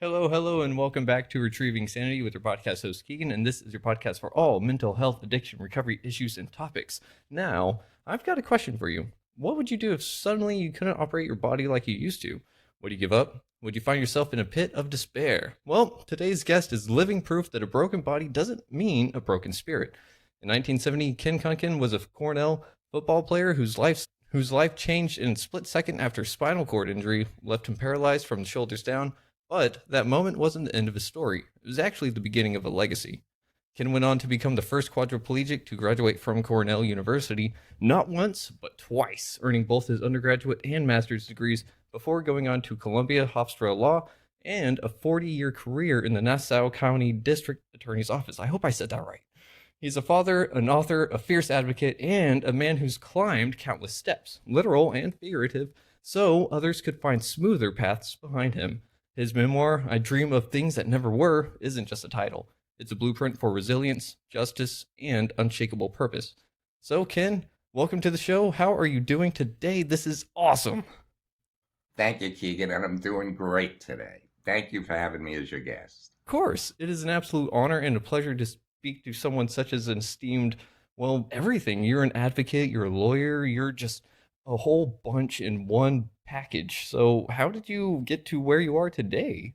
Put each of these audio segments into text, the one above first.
Hello, hello, and welcome back to Retrieving Sanity with your podcast host, Keegan. And this is your podcast for all mental health, addiction, recovery issues, and topics. Now, I've got a question for you. What would you do if suddenly you couldn't operate your body like you used to? Would you give up? Would you find yourself in a pit of despair? Well, today's guest is living proof that a broken body doesn't mean a broken spirit. In 1970, Ken Kunken was a Cornell football player whose life changed in a split second after spinal cord injury left him paralyzed from the shoulders down. But that moment wasn't the end of his story. It was actually the beginning of a legacy. Ken went on to become the first quadriplegic to graduate from Cornell University, not once, but twice, earning both his undergraduate and master's degrees before going on to Columbia Hofstra Law and a 40-year career in the Nassau County District Attorney's Office. I hope I said that right. He's a father, an author, a fierce advocate, and a man who's climbed countless steps, literal and figurative, so others could find smoother paths behind him. His memoir, I Dream of Things That Never Were, isn't just a title. It's a blueprint for resilience, justice, and unshakable purpose. So, Ken, welcome to the show. How are you doing today? This is awesome. Thank you, Keegan, and I'm doing great today. Thank you for having me as your guest. Of course, it is an absolute honor and a pleasure to speak to someone such as an esteemed, well, everything. You're an advocate, you're a lawyer, you're just a whole bunch in one package. So how did you get to where you are today?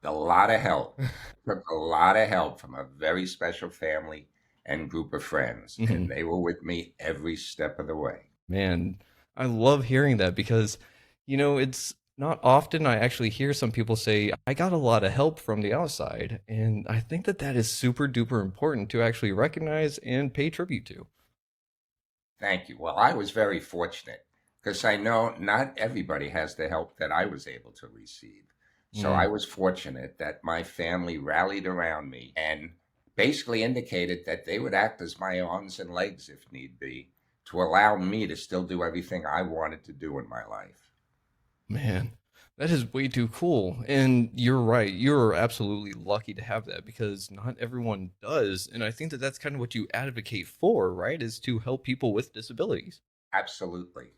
A lot of help. Took a lot of help from a very special family and group of friends, and they were with me every step of the way. Man, I love hearing that because, it's not often I actually hear some people say, I got a lot of help from the outside. And I think that that is super duper important to actually recognize and pay tribute to. Thank you. Well, I was very fortunate because I know not everybody has the help that I was able to receive. So I was fortunate that my family rallied around me and basically indicated that they would act as my arms and legs if need be to allow me to still do everything I wanted to do in my life. Man, that is way too cool. And you're right. You're absolutely lucky to have that because not everyone does. And I think that that's kind of what you advocate for, right? Is to help people with disabilities. Absolutely.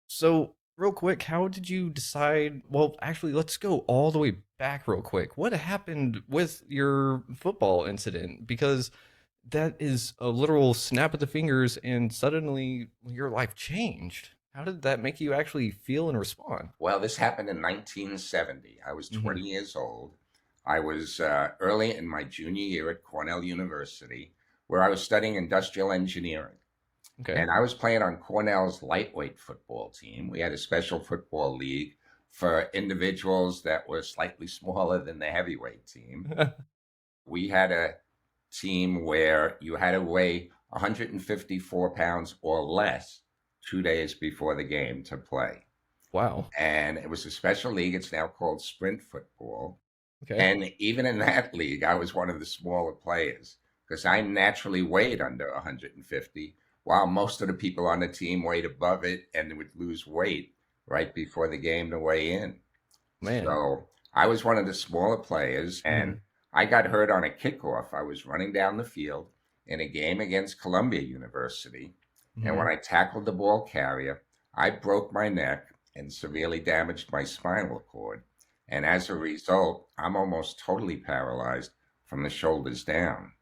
So, real quick, how did you decide? Well, actually, let's go all the way back real quick. What happened with your football incident? Because that is a literal snap of the fingers, and suddenly your life changed. How did that make you actually feel and respond? Well, this happened in 1970. I was 20 Hmm. years old. I was early in my junior year at Cornell University, where I was studying industrial engineering. Okay. And I was playing on Cornell's lightweight football team. We had a special football league for individuals that were slightly smaller than the heavyweight team. We had a team where you had to weigh 154 pounds or less 2 days before the game to play. Wow. And it was a special league. It's now called sprint football. Okay. And even in that league, I was one of the smaller players because I naturally weighed under 150, while most of the people on the team weighed above it and would lose weight right before the game to weigh in. Man. So I was one of the smaller players, and I got hurt on a kickoff. I was running down the field in a game against Columbia University. And when I tackled the ball carrier, I broke my neck and severely damaged my spinal cord. And as a result, I'm almost totally paralyzed from the shoulders down.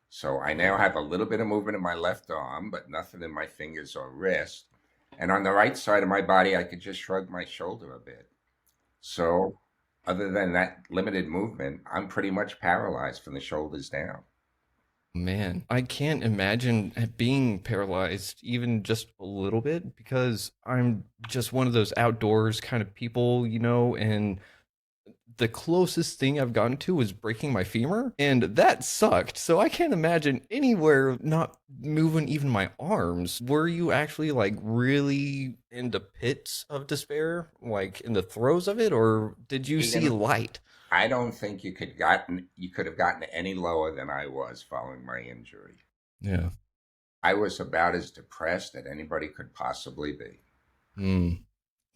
So I now have a little bit of movement in my left arm, but nothing in my fingers or wrist. And on the right side of my body, I could just shrug my shoulder a bit. So other than that limited movement, I'm pretty much paralyzed from the shoulders down. Man, I can't imagine being paralyzed even just a little bit because I'm just one of those outdoors kind of people, and the closest thing I've gotten to was breaking my femur, and that sucked. So I can't imagine anywhere not moving even my arms. Were you actually like really in the pits of despair, like in the throes of it, or did you see Keegan, light? I don't think you could have gotten any lower than I was following my injury. Yeah. I was about as depressed as anybody could possibly be. Hmm.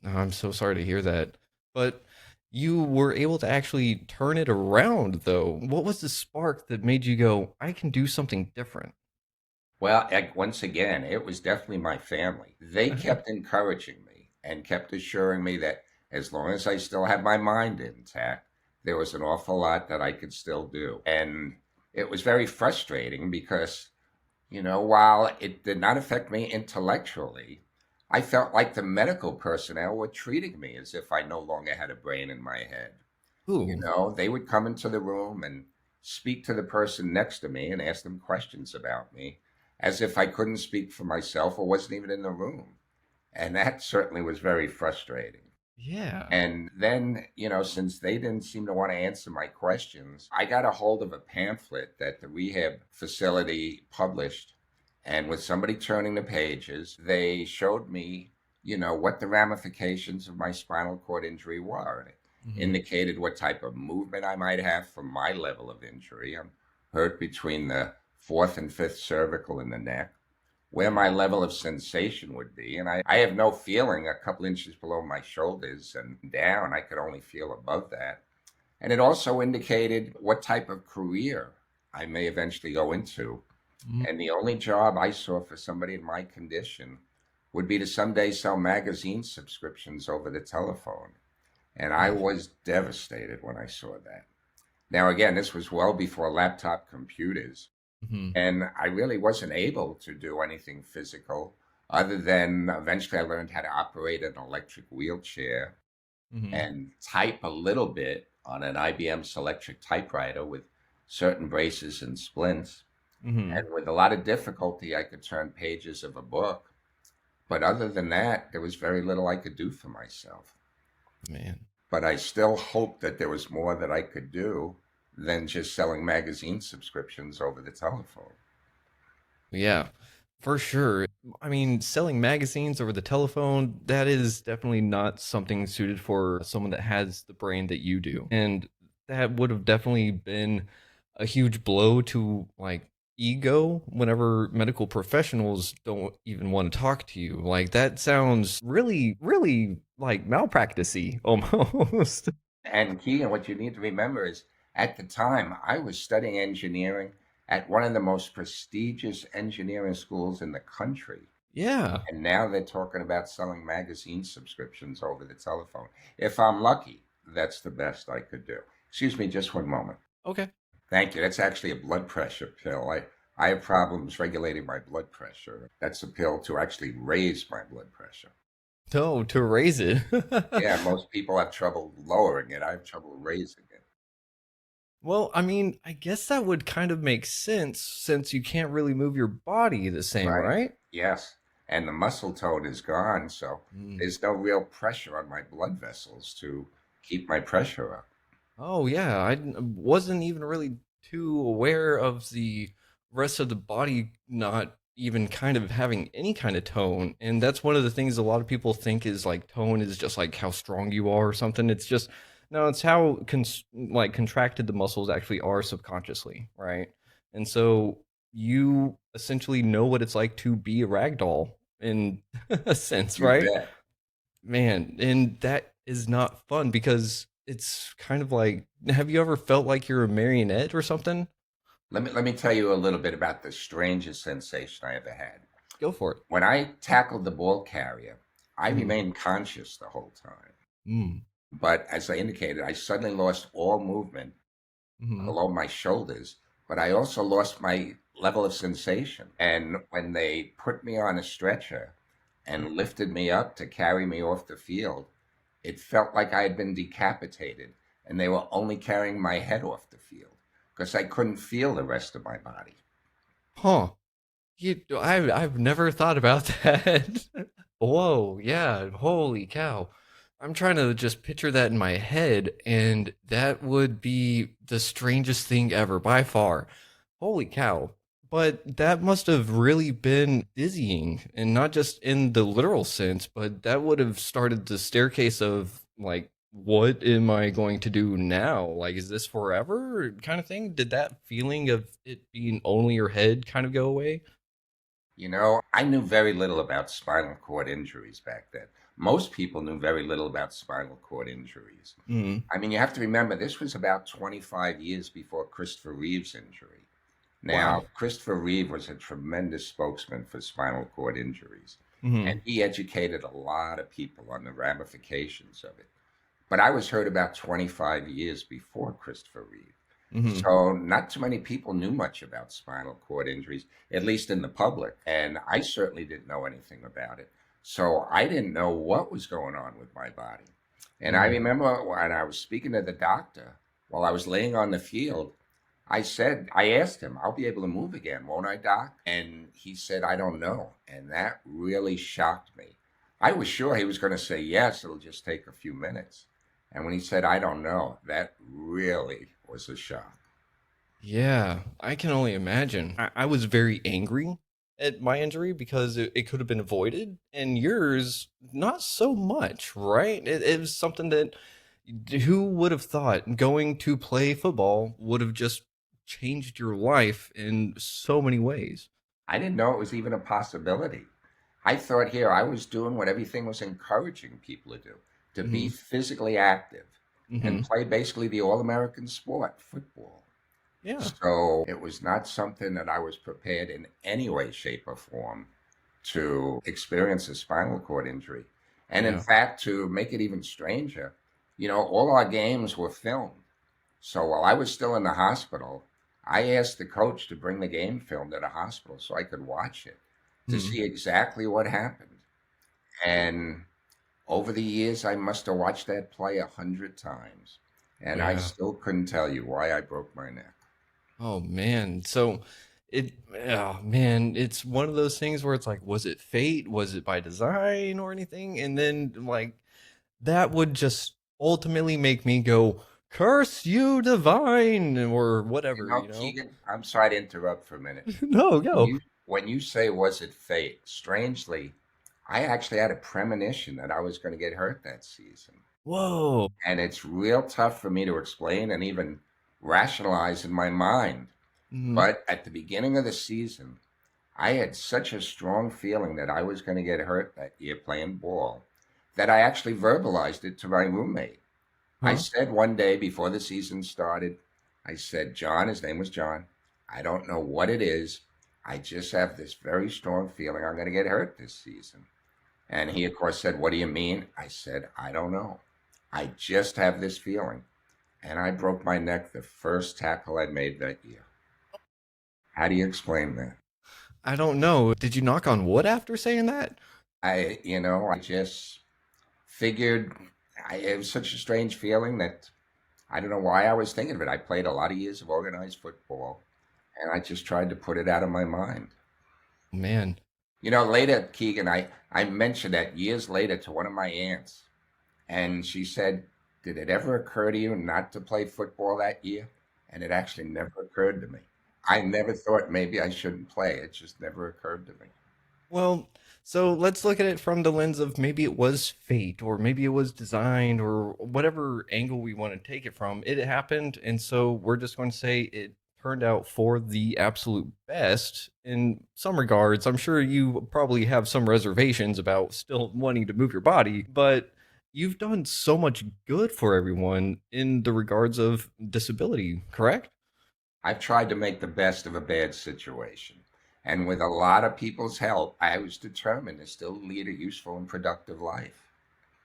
I'm so sorry to hear that. But you were able to actually turn it around, though. What was the spark that made you go, I can do something different? Well, once again, it was definitely my family. They kept encouraging me and kept assuring me that as long as I still had my mind intact, there was an awful lot that I could still do. And it was very frustrating because, while it did not affect me intellectually, I felt like the medical personnel were treating me as if I no longer had a brain in my head. Ooh. They would come into the room and speak to the person next to me and ask them questions about me as if I couldn't speak for myself or wasn't even in the room. And that certainly was very frustrating. Yeah. And then, since they didn't seem to want to answer my questions, I got a hold of a pamphlet that the rehab facility published. And with somebody turning the pages, they showed me, what the ramifications of my spinal cord injury were. And it Mm-hmm. indicated what type of movement I might have from my level of injury. I'm hurt between the fourth and fifth cervical in the neck, where my level of sensation would be. And I have no feeling a couple inches below my shoulders and down. I could only feel above that. And it also indicated what type of career I may eventually go into. Mm-hmm. And the only job I saw for somebody in my condition would be to someday sell magazine subscriptions over the telephone. And I was devastated when I saw that. Now, again, this was well before laptop computers. Mm-hmm. And I really wasn't able to do anything physical other than eventually I learned how to operate an electric wheelchair Mm-hmm. and type a little bit on an IBM Selectric typewriter with certain braces and splints. Mm-hmm. And with a lot of difficulty, I could turn pages of a book. But other than that, there was very little I could do for myself. Man. But I still hoped that there was more that I could do than just selling magazine subscriptions over the telephone. Yeah, for sure. I mean, selling magazines over the telephone, that is definitely not something suited for someone that has the brain that you do. And that would have definitely been a huge blow to like ego whenever medical professionals don't even want to talk to you. Like that sounds really, really like malpractice-y almost. And Keegan, what you need to remember is at the time I was studying engineering at one of the most prestigious engineering schools in the country. Yeah. And now they're talking about selling magazine subscriptions over the telephone. If I'm lucky, that's the best I could do. Excuse me just one moment. Okay. Thank you. That's actually a blood pressure pill. I have problems regulating my blood pressure. That's a pill to actually raise my blood pressure. No, to raise it. Yeah, most people have trouble lowering it. I have trouble raising it. Well, I mean, I guess that would kind of make sense since you can't really move your body the same, Right. right? Yes. And the muscle tone is gone, so Mm. there's no real pressure on my blood vessels to keep my pressure up. Oh, yeah. Wasn't even really too aware of the rest of the body not even kind of having any kind of tone. And that's one of the things a lot of people think is like tone is just like how strong you are or something. It's just, no, it's how like contracted the muscles actually are subconsciously, right? And so you essentially know what it's like to be a rag doll in a sense, You right? bet. Man, and that is not fun because it's kind of like, have you ever felt like you're a marionette or something? Let me tell you a little bit about the strangest sensation I ever had. Go for it. When I tackled the ball carrier, I Mm, remained conscious the whole time. mm, But as I indicated, I suddenly lost all movement mhm, below my shoulders, but I also lost my level of sensation. And when they put me on a stretcher and lifted me up to carry me off the field, it felt like I had been decapitated and they were only carrying my head off the field because I couldn't feel the rest of my body. huh. I've never thought about that. Whoa, yeah, holy cow. I'm trying to just picture that in my head, and that would be the strangest thing ever by far. Holy cow. But that must have really been dizzying, and not just in the literal sense, but that would have started the staircase of like, what am I going to do now? Like, is this forever kind of thing? Did that feeling of it being only your head kind of go away? I knew very little about spinal cord injuries back then. Most people knew very little about spinal cord injuries. Mm. I mean, you have to remember this was about 25 years before Christopher Reeve's injury. Now, Wow. Christopher Reeve was a tremendous spokesman for spinal cord injuries, and Mhm. he educated a lot of people on the ramifications of it. but I was hurt about 25 years before Christopher Reeve. Hmm. So not too many people knew much about spinal cord injuries, at least in the public. And I certainly didn't know anything about it. So I didn't know what was going on with my body. And I Mm. remember when I was speaking to the doctor while I was laying on the field, I asked him, I'll be able to move again, won't I, doc? And he said, I don't know. And that really shocked me. I was sure he was going to say, yes, it'll just take a few minutes. And when he said, I don't know, that really was a shock. Yeah, I can only imagine. I was very angry at my injury because it could have been avoided, and yours, not so much, right? It was something that who would have thought going to play football would have just changed your life in so many ways. I didn't know it was even a possibility. I thought here I was doing what everything was encouraging people to do, to be Hmm. physically active and Hmm. play basically the all American sport, football. Yeah. So it was not something that I was prepared in any way, shape, or form to experience a spinal cord injury. And in Yeah. fact, to make it even stranger, all our games were filmed. So while I was still in the hospital, I asked the coach to bring the game film to the hospital so I could watch it to Hmm. see exactly what happened. And over the years, I must have watched that play 100 times. And I Yeah. still couldn't tell you why I broke my neck. Oh man. So oh man, it's one of those things where it's like, was it fate? Was it by design or anything? And then like that would just ultimately make me go, curse you, divine, or whatever, you know? Keegan, I'm sorry to interrupt for a minute. No, When go. you say was it fate, strangely, I actually had a premonition that I was going to get hurt that season. Whoa. And it's real tough for me to explain and even rationalize in my mind. Hmm. But at the beginning of the season, I had such a strong feeling that I was going to get hurt that year playing ball that I actually verbalized it to my roommate. I Huh? said one day before the season started, I said, John, his name was John, I don't know what it is. I just have this very strong feeling I'm going to get hurt this season. And he, of course, said, what do you mean? I said, I don't know. I just have this feeling. And I broke my neck the first tackle I made that year. How do you explain that? I don't know. Did you knock on wood after saying that? I just figured it was such a strange feeling that I don't know why I was thinking of it. I played a lot of years of organized football, and I just tried to put it out of my mind. Man. Later, Keegan, I mentioned that years later to one of my aunts, and she said, did it ever occur to you not to play football that year? And it actually never occurred to me. I never thought maybe I shouldn't play. It just never occurred to me. Well, so let's look at it from the lens of maybe it was fate or maybe it was designed or whatever angle we want to take it from. It happened, and so we're just going to say it turned out for the absolute best in some regards. I'm sure you probably have some reservations about still wanting to move your body, but you've done so much good for everyone in the regards of disability, correct? I've tried to make the best of a bad situation. And with a lot of people's help, I was determined to still lead a useful and productive life.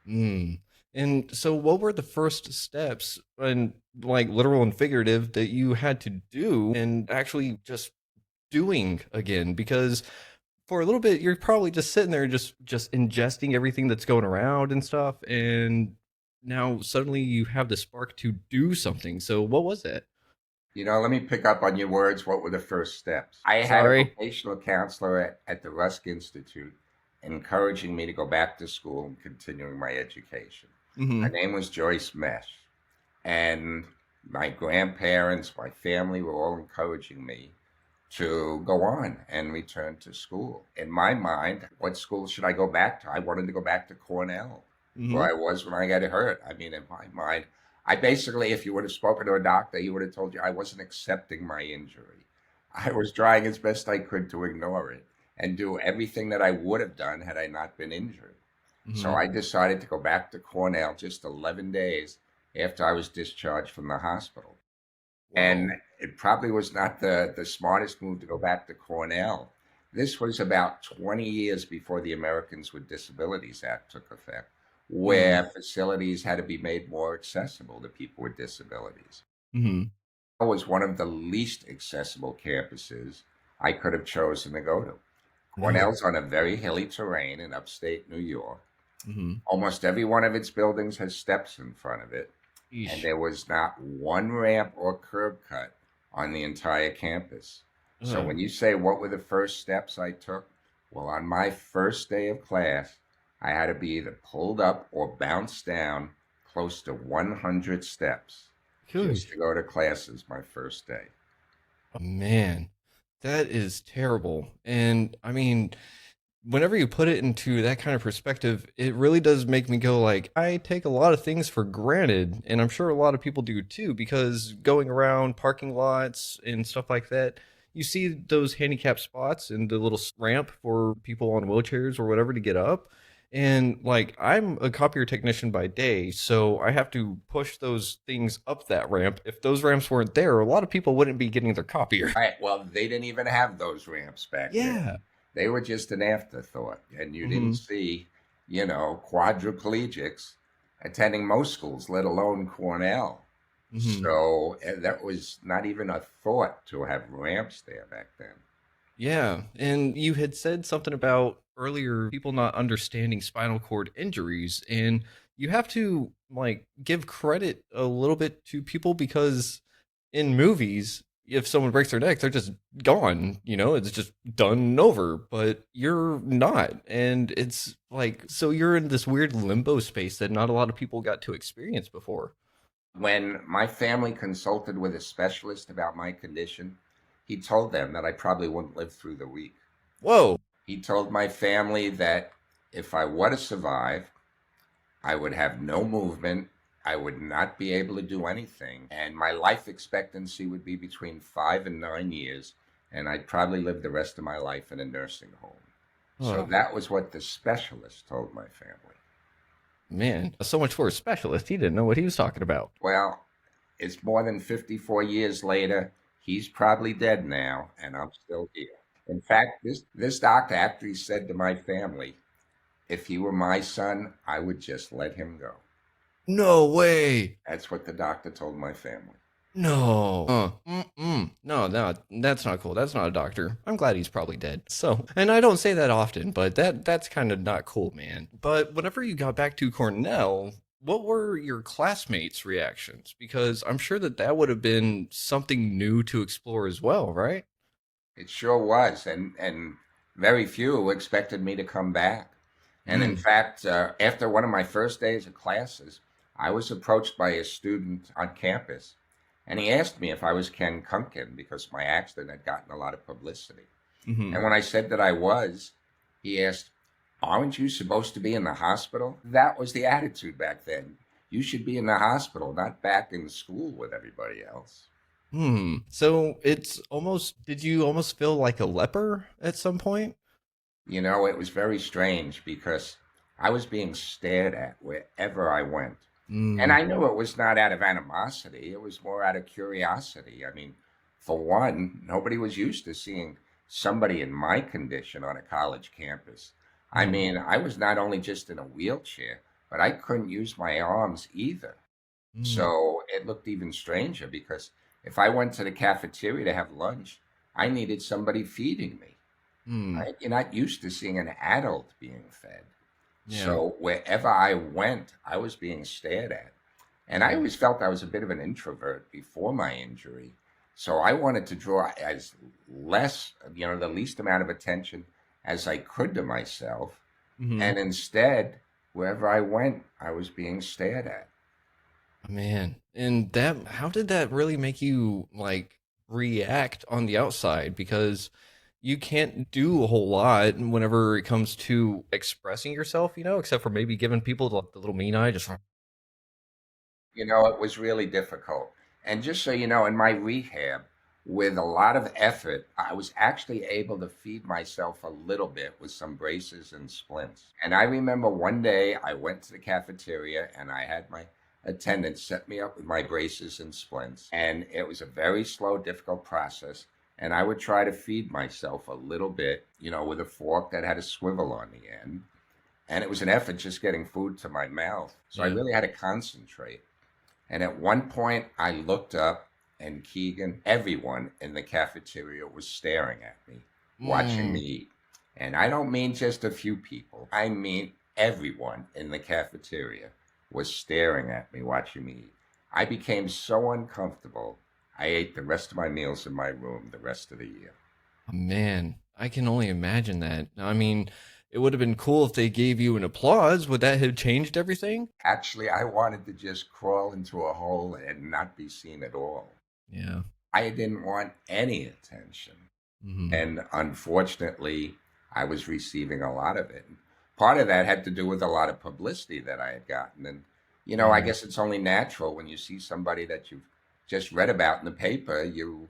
Mm. And so, what were the first steps, and like literal and figurative, that you had to do and actually just doing again? Because for a little bit, you're probably just sitting there, just ingesting everything that's going around and stuff, and now suddenly you have the spark to do something. So, what was that? Let me pick up on your words. What were the first steps? I had a Sorry. vocational counselor at the Rusk Institute encouraging me to go back to school and continuing my education. Her Mm-hmm. name was Joyce Mesh. And my grandparents, my family were all encouraging me to go on and return to school. In my mind, what school should I go back to? I wanted to go back to Cornell, Mm-hmm. where I was when I got hurt. I mean, in my mind, I basically, if you would have spoken to a doctor, he would have told you I wasn't accepting my injury. I was trying as best I could to ignore it and do everything that I would have done had I not been injured. So Mm-hmm. I decided to go back to Cornell just 11 days after I was discharged from the hospital. And Whoa. it probably was not the smartest move to go back to Cornell. This was about 20 years before the Americans with Disabilities Act took effect. Mm-hmm. where facilities had to be made more accessible to people with disabilities. Mm-hmm. It was one of the least accessible campuses I could have chosen to go to. No. Cornell's on a very hilly terrain in upstate New York. Mm-hmm. Almost every one of its buildings has steps in front of it, and Yeesh. there was not one ramp or curb cut on the entire campus. So Uh, when you say what were the first steps I took, well, on my first day of class, I had to be either pulled up or bounced down close to 100 steps just to Gosh. go to classes my first day. Oh, man, that is terrible. And I mean, whenever you put it into that kind of perspective, it really does make me go like, I take a lot of things for granted, and I'm sure a lot of people do too, because going around parking lots and stuff like that, you see those handicap spots and the little ramp for people on wheelchairs or whatever to get up. And like, I'm a copier technician by day, so I have to push those things up that ramp. If those ramps weren't there, a lot of people wouldn't be getting their copier. Right. Well, they didn't even have those ramps back then. Yeah. They were just an afterthought, and you didn't Hmm. see, quadriplegics attending most schools, let alone Cornell. Hmm. So that was not even a thought to have ramps there back then. Yeah, and you had said something about earlier people not understanding spinal cord injuries, and you have to like give credit a little bit to people because in movies, if someone breaks their neck, they're just gone, it's just done and over, but you're not. And it's like, so you're in this weird limbo space that not a lot of people got to experience before. When my family consulted with a specialist about my condition, he told them that I probably wouldn't live through the week. Whoa. He told my family that if I were to survive, I would have no movement. I would not be able to do anything. And my life expectancy would be between 5 and 9 years. And I'd probably live the rest of my life in a nursing home. So Oh, that was what the specialist told my family. man. So much for a specialist. He didn't know what he was talking about. Well, it's more than 54 years later. He's probably dead now, and I'm still here. In fact, this doctor actually said to my family, if he were my son, I would just let him go. No way. That's what the doctor told my family. No. No, no, that's not cool. That's not a doctor. I'm glad he's probably dead. So, and I don't say that often, but that's kind of not cool, man. But whenever you got back to Cornell, what were your classmates' reactions? Because I'm sure that would have been something new to explore as well, right? It sure was, and very few expected me to come back. And in Mm. fact, after one of my first days of classes, I was approached by a student on campus, and he asked me if I was Ken Kunken because my accident had gotten a lot of publicity. Hmm. And when I said that I was, he asked, "Aren't you supposed to be in the hospital?" That was the attitude back then. You should be in the hospital, not back in school with everybody else. So it's almost, did you almost feel like a leper at some point? It was very strange because I was being stared at wherever I went. And Mm. I knew it was not out of animosity, it was more out of curiosity. I mean, for one, nobody was used to seeing somebody in my condition on a college campus. I Mm. mean, I was not only just in a wheelchair, but I couldn't use my arms either. Mm. So it looked even stranger because if I went to the cafeteria to have lunch, I needed somebody feeding me. Mm. Right? You're not used to seeing an adult being fed. Yeah. So wherever I went, I was being stared at. And I Mm. always felt I was a bit of an introvert before my injury. So I wanted to draw as less, the least amount of attention as I could to myself. Hmm. And instead, wherever I went, I was being stared at. Man, and that, how did that really make you like react on the outside? Because you can't do a whole lot whenever it comes to expressing yourself, except for maybe giving people the little mean eye, just. It was really difficult. And just so you know, in my rehab, with a lot of effort, I was actually able to feed myself a little bit with some braces and splints. And I remember one day I went to the cafeteria and I had my attendant set me up with my braces and splints. And it was a very slow, difficult process. And I would try to feed myself a little bit, with a fork that had a swivel on the end. And it was an effort just getting food to my mouth. So I Yeah. really had to concentrate. And at one point, I looked up, and Keegan, everyone in the cafeteria was staring at me, watching me Mm. eat. And I don't mean just a few people, I mean everyone in the cafeteria was staring at me, watching me eat. I became so uncomfortable. I ate the rest of my meals in my room the rest of the year. Man, I can only imagine that. I mean, it would have been cool if they gave you an applause. Would that have changed everything? Actually, I wanted to just crawl into a hole and not be seen at all. Yeah. I didn't want any attention. Hmm. And unfortunately, I was receiving a lot of it. Part of that had to do with a lot of publicity that I had gotten. And, I Yeah. guess it's only natural when you see somebody that you've just read about in the paper, you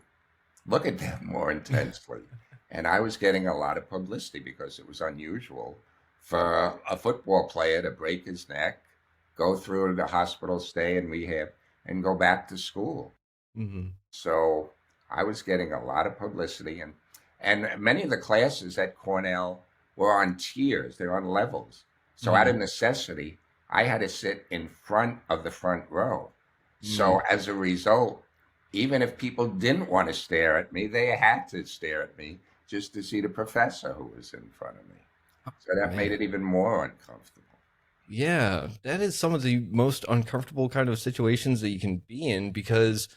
look at them more intensely. And I was getting a lot of publicity because it was unusual for a football player to break his neck, go through the hospital stay and rehab, and go back to school. Hmm. So I was getting a lot of publicity, and many of the classes at Cornell were on tiers, they're on levels. So out of Hmm. necessity, I had to sit in front of the front row. So Mm. as a result, even if people didn't want to stare at me, they had to stare at me just to see the professor who was in front of me. Oh, So that made man. it even more uncomfortable. Yeah, that is some of the most uncomfortable kind of situations that you can be in because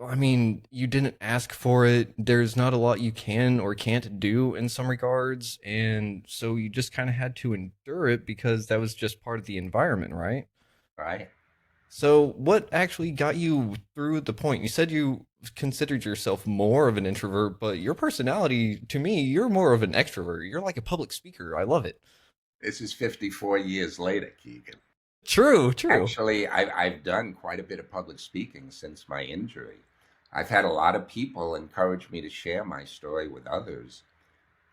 I mean, you didn't ask for it. There's not a lot you can or can't do in some regards. And so you just kind of had to endure it because that was just part of the environment, right? Right? So, what actually got you through the point? You said you considered yourself more of an introvert, but your personality, to me, you're more of an extrovert. You're like a public speaker. I love it. This is 54 years later, Keegan. True, true. Actually, I've done quite a bit of public speaking since my injury. I've had a lot of people encourage me to share my story with others.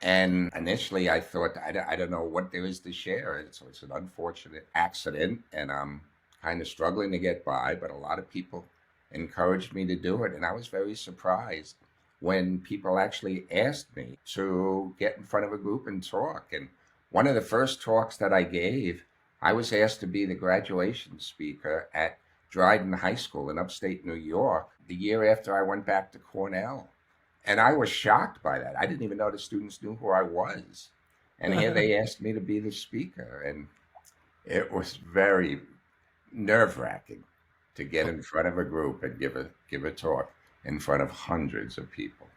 And initially, I thought, I don't know what there is to share. It's an unfortunate accident, and I'm kind of struggling to get by. But a lot of people encouraged me to do it. And I was very surprised when people actually asked me to get in front of a group and talk. And one of the first talks that I gave, I was asked to be the graduation speaker at Dryden High School in upstate New York the year after I went back to Cornell. And I was shocked by that. I didn't even know the students knew who I was. And here they asked me to be the speaker. And it was very nerve wracking to get in front of a group and give a talk in front of hundreds of people.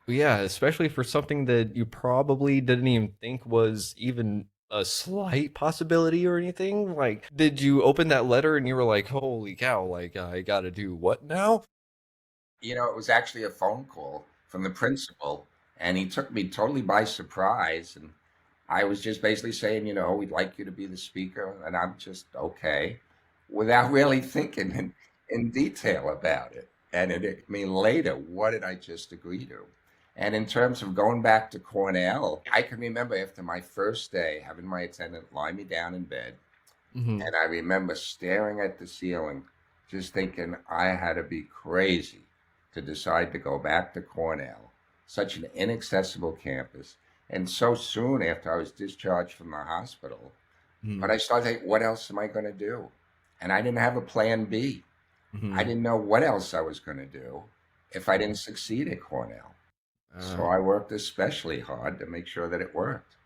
Yeah, especially for something that you probably didn't even think was even a slight possibility or anything. Like, did you open that letter and you were like, holy cow, like, I gotta do what now? It was actually a phone call from the principal, and he took me totally by surprise. And I was just basically saying, we'd like you to be the speaker, and I'm just okay, without really thinking in detail about it. And it hit me later, what did I just agree to? And in terms of going back to Cornell, I can remember after my first day having my attendant lie me down in bed, Hmm. and I remember staring at the ceiling, just thinking I had to be crazy to decide to go back to Cornell, such an inaccessible campus, and so soon after I was discharged from the hospital. But Hmm. I started thinking, what else am I going to do? And I didn't have a plan B. I Hmm. didn't know what else I was going to do if I didn't succeed at Cornell. Uh, So I worked especially hard to make sure that it worked.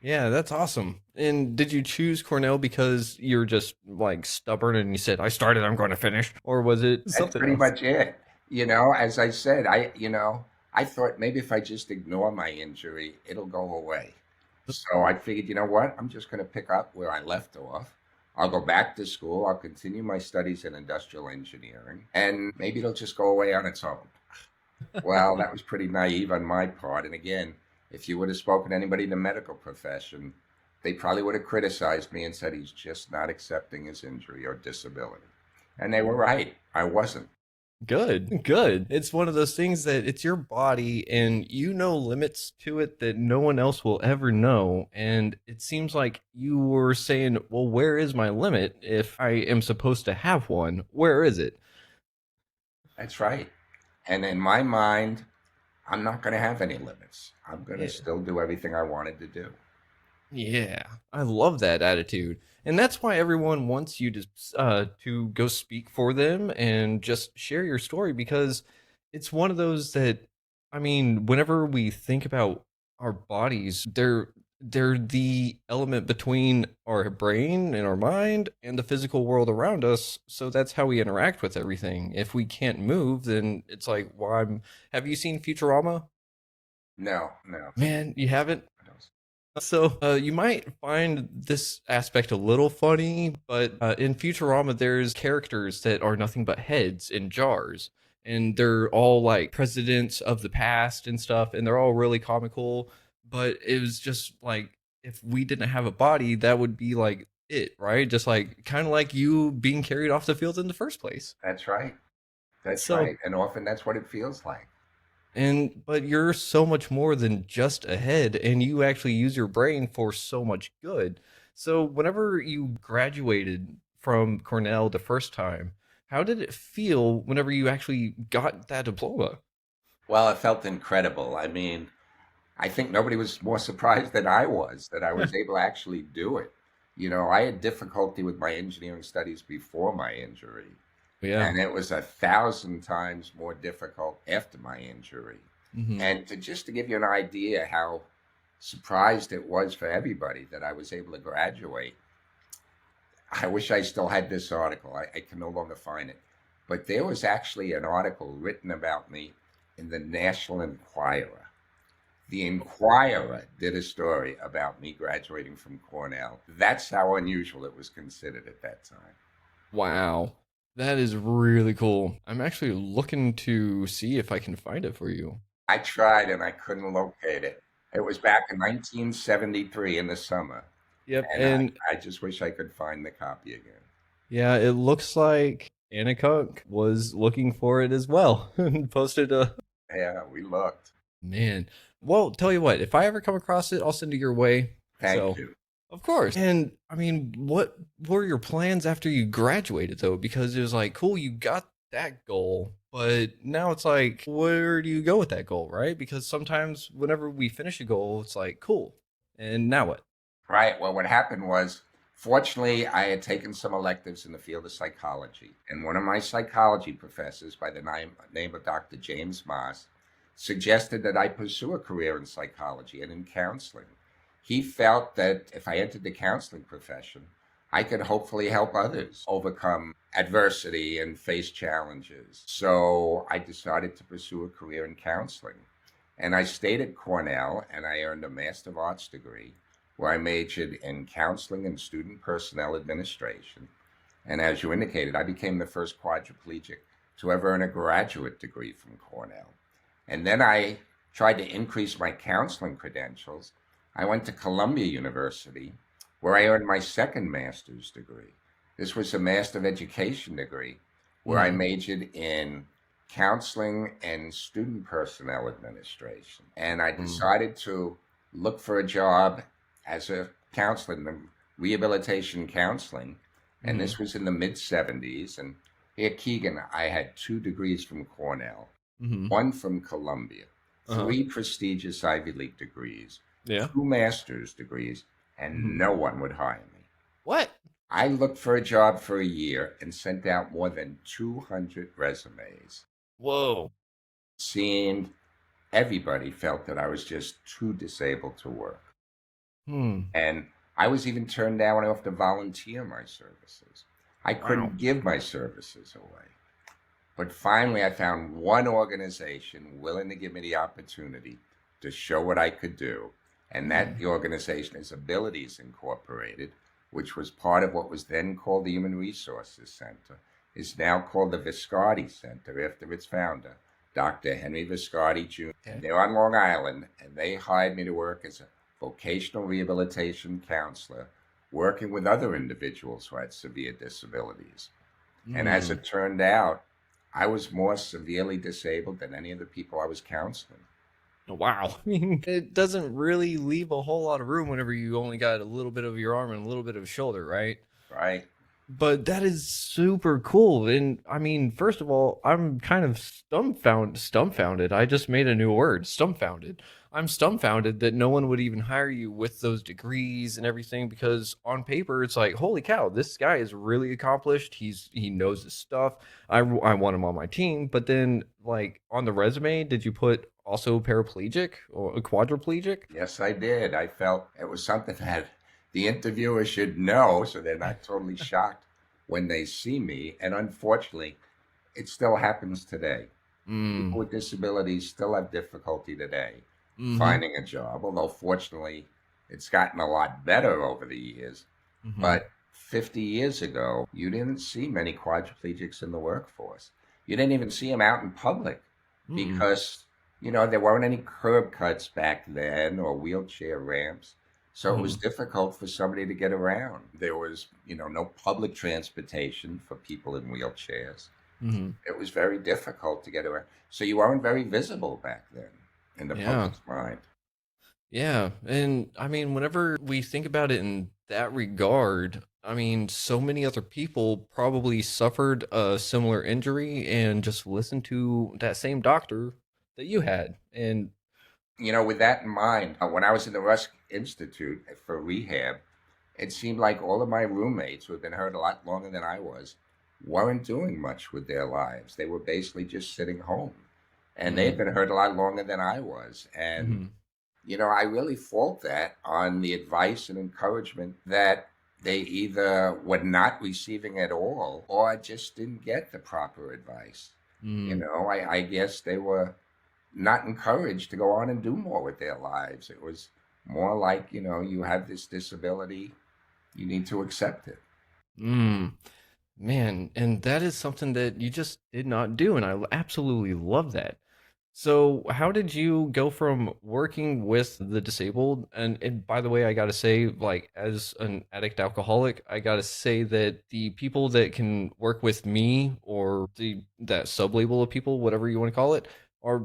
yeah, that's awesome. And did you choose Cornell because you're just like stubborn and you said, I started, I'm going to finish? Or was it That's something pretty else? much it. As I said, I thought maybe if I just ignore my injury, it'll go away. So I figured, you know what? I'm just going to pick up where I left off. I'll go back to school. I'll continue my studies in industrial engineering, and maybe it'll just go away on its own. Well, that was pretty naive on my part. And again, if you would have spoken to anybody in the medical profession, they probably would have criticized me and said he's just not accepting his injury or disability. And they were right. I wasn't. Good, good. It's one of those things that it's your body and you know limits to it that no one else will ever know. And it seems like you were saying, well, where is my limit if I am supposed to have one? Where is it? That's right. And in my mind, I'm not going to have any limits. I'm going to Yeah. still do everything I wanted to do. Yeah, I love that attitude. And that's why everyone wants you to go speak for them and just share your story, because it's one of those that, I mean, whenever we think about our bodies, they're the element between our brain and our mind and the physical world around us. So that's how we interact with everything. If we can't move, then it's like, well, have you seen Futurama? No, no. Man, you haven't? So you might find this aspect a little funny, but in Futurama, there's characters that are nothing but heads in jars, and they're all like presidents of the past and stuff, and they're all really comical. But it was just like, if we didn't have a body, that would be like it, right? Just like kind of like you being carried off the field in the first place. That's right. That's So right. And often that's what it feels like. And but you're so much more than just a head, and you actually use your brain for so much good. So whenever you graduated from Cornell the first time, how did it feel whenever you actually got that diploma? Well, it felt incredible. I mean, I think nobody was more surprised than I was that I was able to actually do it. You know, I had difficulty with my engineering studies before my injury, Yeah. and it was 1,000 times more difficult after my injury. Hmm. And to give you an idea how surprised it was for everybody that I was able to graduate, I wish I still had this article. I can no longer find it. But there was actually an article written about me in the National Enquirer. The Enquirer did a story about me graduating from Cornell. That's how unusual it was considered at that time. Wow. That is really cool. I'm actually looking to see if I can find it for you. I tried and I couldn't locate it. It was back in 1973 in the summer, Yep. and And I just wish I could find the copy again. yeah, it looks like Anna Kunk was looking for it as well and posted a Yeah, we looked. Man. Well, tell you what, if I ever come across it, I'll send it your way. Thank So, you. of course. And I mean, what were your plans after you graduated though? Because it was like, cool, you got that goal, but now it's like, where do you go with that goal, right? Because sometimes whenever we finish a goal, it's like, cool. And now what? Right. Well, what happened was, fortunately, I had taken some electives in the field of psychology. And one of my psychology professors, by the name of Dr. James Moss, suggested that I pursue a career in psychology and in counseling. He felt that if I entered the counseling profession, I could hopefully help others overcome adversity and face challenges. So I decided to pursue a career in counseling. And I stayed at Cornell and I earned a Master of Arts degree where I majored in counseling and student personnel administration. And as you indicated, I became the first quadriplegic to ever earn a graduate degree from Cornell. And then I tried to increase my counseling credentials. I went to Columbia University, where I earned my second master's degree. This was a Master of Education degree, where I Hmm. majored in counseling and student personnel administration. And I Mm. decided to look for a job as a counselor in rehabilitation counseling. And Hmm. this was in the mid 70s. And here, Keegan, I had 2 degrees from Cornell, Hmm. one from Columbia, Uh-huh. 3 prestigious Ivy League degrees, Yeah. 2 master's degrees, and Hmm. no one would hire me. What? I looked for a job for a year and sent out more than 200 resumes. Whoa. Seemed everybody felt that I was just too disabled to work. Hmm. And I was even turned down when I offered to volunteer my services. I Wow. couldn't give my services away. But finally, I found one organization willing to give me the opportunity to show what I could do. And that Hmm. the organization is Abilities Incorporated, which was part of what was then called the Human Resources Center, is now called the Viscardi Center after its founder, Dr. Henry Viscardi Jr. Okay. They're on Long Island, and they hired me to work as a vocational rehabilitation counselor, working with other individuals who had severe disabilities. And as Hmm. it turned out, I was more severely disabled than any of the people I was counseling. Wow. I mean, it doesn't really leave a whole lot of room whenever you only got a little bit of your arm and a little bit of shoulder, right? Right? But that is super cool. And I mean, first of all, I'm kind of stumpfounded. I just made a new word, stumpfounded. I'm dumbfounded that no one would even hire you with those degrees and everything because on paper it's like, holy cow, this guy is really accomplished. He knows his stuff. I want him on my team. But then like on the resume, did you put also paraplegic or a quadriplegic? Yes, I did. I felt it was something that the interviewer should know so they're not totally shocked when they see me. And unfortunately, it still happens today. People Mm. with disabilities still have difficulty today Mm-hmm. finding a job, although fortunately it's gotten a lot better over the years. Mm-hmm. But 50 years ago, you didn't see many quadriplegics in the workforce. You didn't even see them out in public Mm. because, there weren't any curb cuts back then or wheelchair ramps. So it was Mm. difficult for somebody to get around. There was, no public transportation for people in wheelchairs. Mm. It was very difficult to get around. So you weren't very visible back then in the Yeah. public's mind. Yeah, and I mean, whenever we think about it in that regard, I mean, so many other people probably suffered a similar injury and just listened to that same doctor that you had. And With that in mind, when I was in the Rusk Institute for rehab, it seemed like all of my roommates who had been hurt a lot longer than I was weren't doing much with their lives. They were basically just sitting home. And they had mm, been hurt a lot longer than I was. And mhm, I really fault that on the advice and encouragement that they either were not receiving at all or just didn't get the proper advice. mm, I guess they were not encouraged to go on and do more with their lives. It was more like, you have this disability, you need to accept it. mm. Man, and that is something that you just did not do, and I absolutely love that. So, how did you go from working with the disabled? And by the way, I gotta say, like, as an addict alcoholic, I gotta say that the people that can work with me or that sub label of people, whatever you want to call it,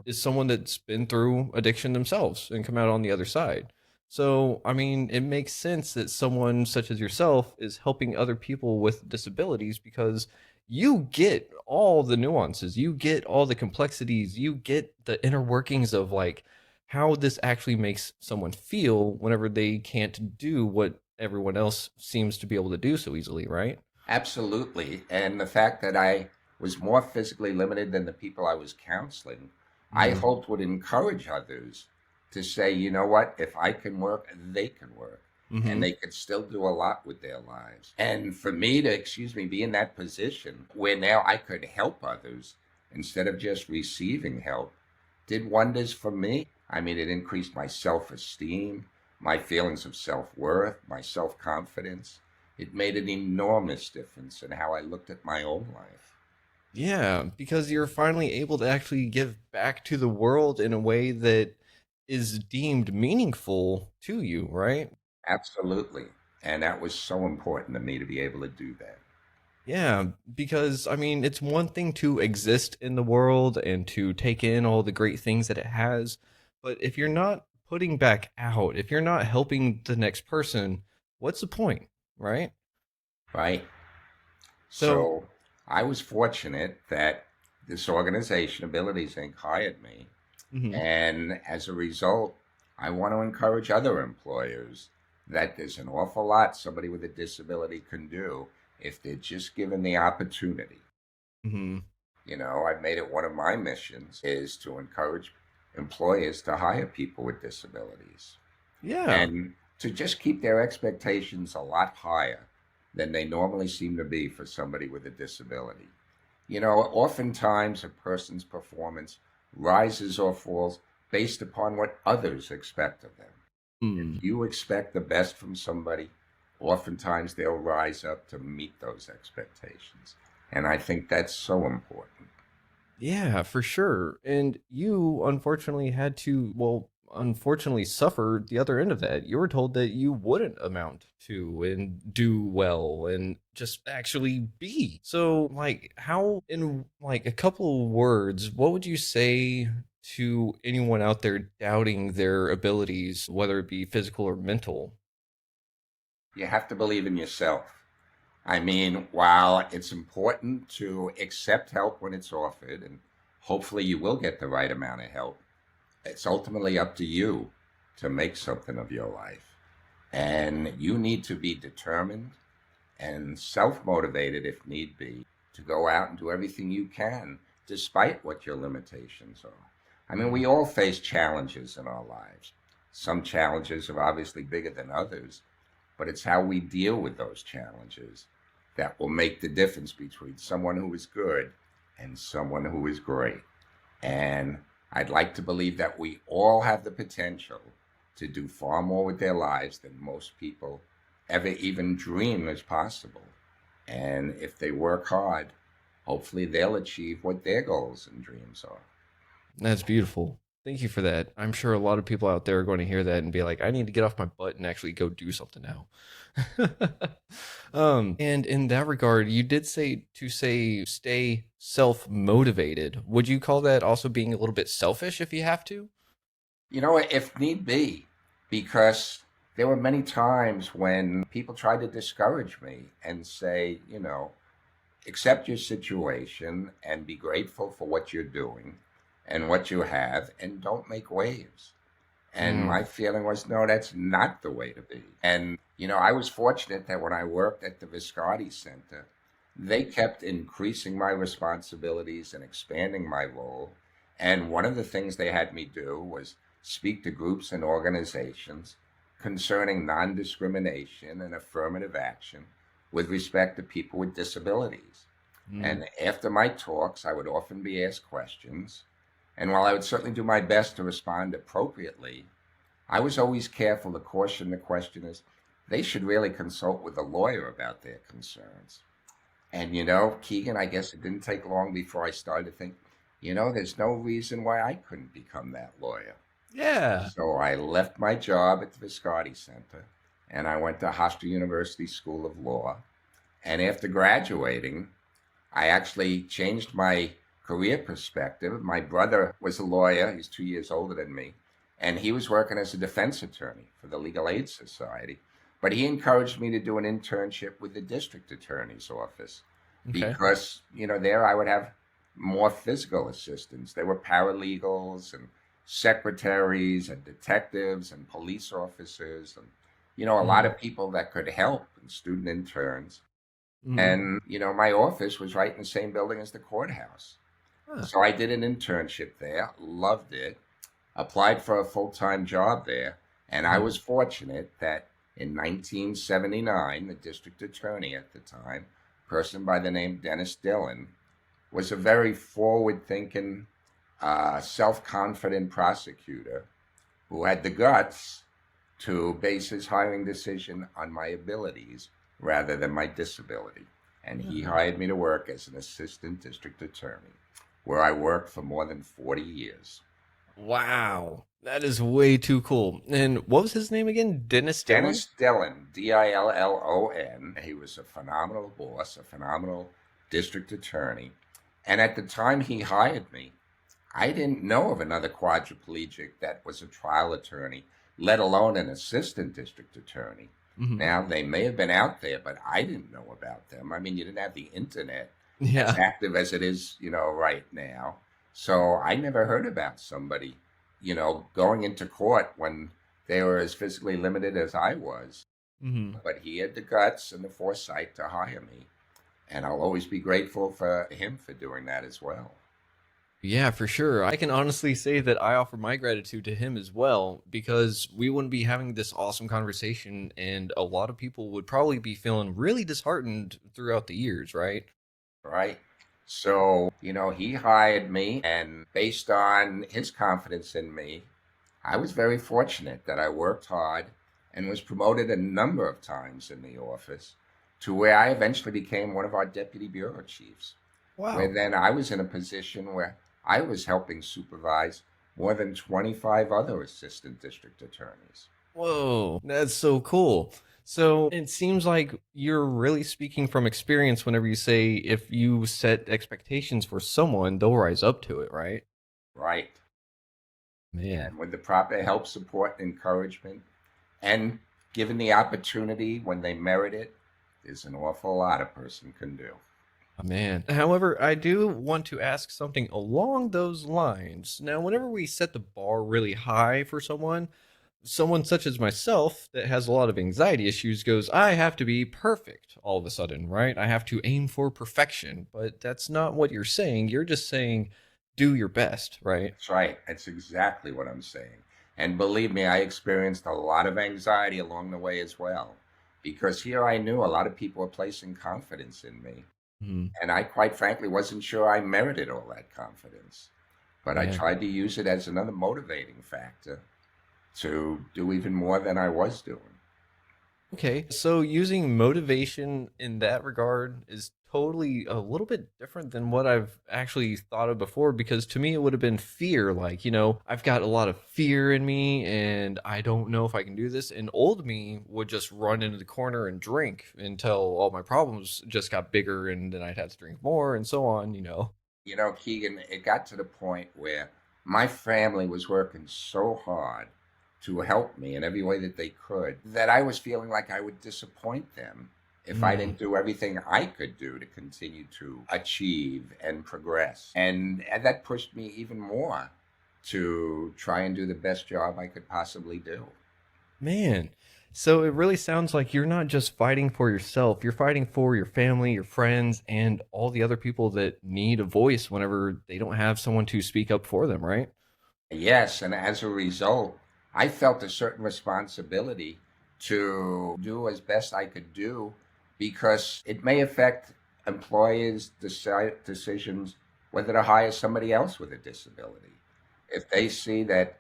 is someone that's been through addiction themselves and come out on the other side. So, I mean, it makes sense that someone such as yourself is helping other people with disabilities because you get all the nuances, you get all the complexities, you get the inner workings of like how this actually makes someone feel whenever they can't do what everyone else seems to be able to do so easily, right? Absolutely. And the fact that I was more physically limited than the people I was counseling, I Mm-hmm. hoped would encourage others to say, you know what, if I can work, they can work. And Mm-hmm. they could still do a lot with their lives. And for me to, be in that position where now I could help others instead of just receiving help did wonders for me. I mean, it increased my self esteem, my feelings of self worth, my self confidence. It made an enormous difference in how I looked at my own life. Yeah, because you're finally able to actually give back to the world in a way that is deemed meaningful to you, right? Absolutely. And that was so important to me to be able to do that. Yeah, because I mean, it's one thing to exist in the world and to take in all the great things that it has, but if you're not putting back out, if you're not helping the next person, what's the point, right? Right. So, So I was fortunate that this organization, Abilities Inc., hired me. mhm, And as a result, I want to encourage other employers that there's an awful lot somebody with a disability can do if they're just given the opportunity. mhm, I've made it one of my missions is to encourage employers to hire people with disabilities yeah, and to just keep their expectations a lot higher than they normally seem to be for somebody with a disability. Oftentimes a person's performance rises or falls based upon what others expect of them. mm, If you expect the best from somebody, oftentimes they'll rise up to meet those expectations. And I think that's so important. yeah, for sure. And you unfortunately had to, well, unfortunately suffered the other end of that. You were told that you wouldn't amount to and do well and just actually be. So, like, how, in like a couple of words, what would you say to anyone out there doubting their abilities, whether it be physical or mental? You have to believe in yourself. I mean, while it's important to accept help when it's offered, and hopefully you will get the right amount of help, It's ultimately up to you to make something of your life. And you need to be determined and self motivated if need be to go out and do everything you can, despite what your limitations are. I mean, we all face challenges in our lives. Some challenges are obviously bigger than others, but it's how we deal with those challenges that will make the difference between someone who is good and someone who is great. And I'd like to believe that we all have the potential to do far more with their lives than most people ever even dream is possible. And if they work hard, hopefully they'll achieve what their goals and dreams are. That's beautiful. Thank you for that. I'm sure a lot of people out there are going to hear that and be like, I need to get off my butt and actually go do something now. And in that regard, you did say to stay self-motivated. Would you call that also being a little bit selfish if you have to? You know, if need be, because there were many times when people tried to discourage me and say, accept your situation and be grateful for what you're doing and what you have and don't make waves. And Mm, my feeling was, no, that's not the way to be. And, I was fortunate that when I worked at the Viscardi Center, they kept increasing my responsibilities and expanding my role. And one of the things they had me do was speak to groups and organizations concerning non discrimination and affirmative action with respect to people with disabilities. mm, And after my talks, I would often be asked questions. And while I would certainly do my best to respond appropriately, I was always careful to caution the questioners they should really consult with a lawyer about their concerns. And Keegan, I guess it didn't take long before I started to think, there's no reason why I couldn't become that lawyer. yeah. So I left my job at the Viscardi Center and I went to Hofstra University School of Law. And after graduating, I actually changed my career perspective. My brother was a lawyer, he's 2 years older than me, and he was working as a defense attorney for the Legal Aid Society. But he encouraged me to do an internship with the district attorney's office Okay. because, there I would have more physical assistance. There were paralegals and secretaries and detectives and police officers and, a lot Mm, of people that could help and student interns. mm. And, my office was right in the same building as the courthouse. Huh. So I did an internship there, loved it, applied for a full time job there. And I Mm, was fortunate that in 1979, the district attorney at the time, a person by the name Dennis Dillon, was a very forward thinking, self confident prosecutor who had the guts to base his hiring decision on my abilities rather than my disability. And he yeah. hired me to work as an assistant district attorney, where I worked for more than 40 years. Wow. That is way too cool. And what was his name again? Dennis Dillon? Dennis Dillon, Dillon. He was a phenomenal boss, a phenomenal district attorney. And at the time he hired me, I didn't know of another quadriplegic that was a trial attorney, let alone an assistant district attorney. Hmm. Now, they may have been out there, but I didn't know about them. I mean, you didn't have the internet as Yeah. active as it is, right now. So I never heard about somebody, going into court when they were as physically limited as I was. Hmm. But he had the guts and the foresight to hire me. And I'll always be grateful for him for doing that as well. Yeah, for sure. I can honestly say that I offer my gratitude to him as well because we wouldn't be having this awesome conversation, and a lot of people would probably be feeling really disheartened throughout the years, right? Right? So, he hired me, and based on his confidence in me, I was very fortunate that I worked hard and was promoted a number of times in the office to where I eventually became one of our deputy bureau chiefs, where Wow. then I was in a position where I was helping supervise more than 25 other assistant district attorneys. Whoa, that's so cool. So it seems like you're really speaking from experience whenever you say if you set expectations for someone, they'll rise up to it, right? Right? Man. And with the proper help, support, and encouragement, and given the opportunity when they merit it, there's an awful lot a person can do. Oh, man. However, I do want to ask something along those lines. Now, whenever we set the bar really high for someone such as myself that has a lot of anxiety issues goes, I have to be perfect all of a sudden, right? I have to aim for perfection. But that's not what you're saying. You're just saying do your best, right? That's right. That's exactly what I'm saying. And believe me, I experienced a lot of anxiety along the way as well, because here I knew a lot of people were placing confidence in me. Mhm. And I, quite frankly, wasn't sure I merited all that confidence. But I Man. tried to use it as another motivating factor to do even more than I was doing. Okay, so using motivation in that regard is totally a little bit different than what I've actually thought of before because to me it would have been fear. Like, I've got a lot of fear in me and I don't know if I can do this. And old me would just run into the corner and drink until all my problems just got bigger and then I'd have to drink more and so on. You know, Keegan, it got to the point where my family was working so hard to help me in every way that they could that I was feeling like I would disappoint them if I Mm. didn't do everything I could do to continue to achieve and progress. And that pushed me even more to try and do the best job I could possibly do. Man, so it really sounds like you're not just fighting for yourself, you're fighting for your family, your friends, and all the other people that need a voice whenever they don't have someone to speak up for them, right? Yes, and as a result, I felt a certain responsibility to do as best I could do because it may affect employers' decisions whether to hire somebody else with a disability. If they see that,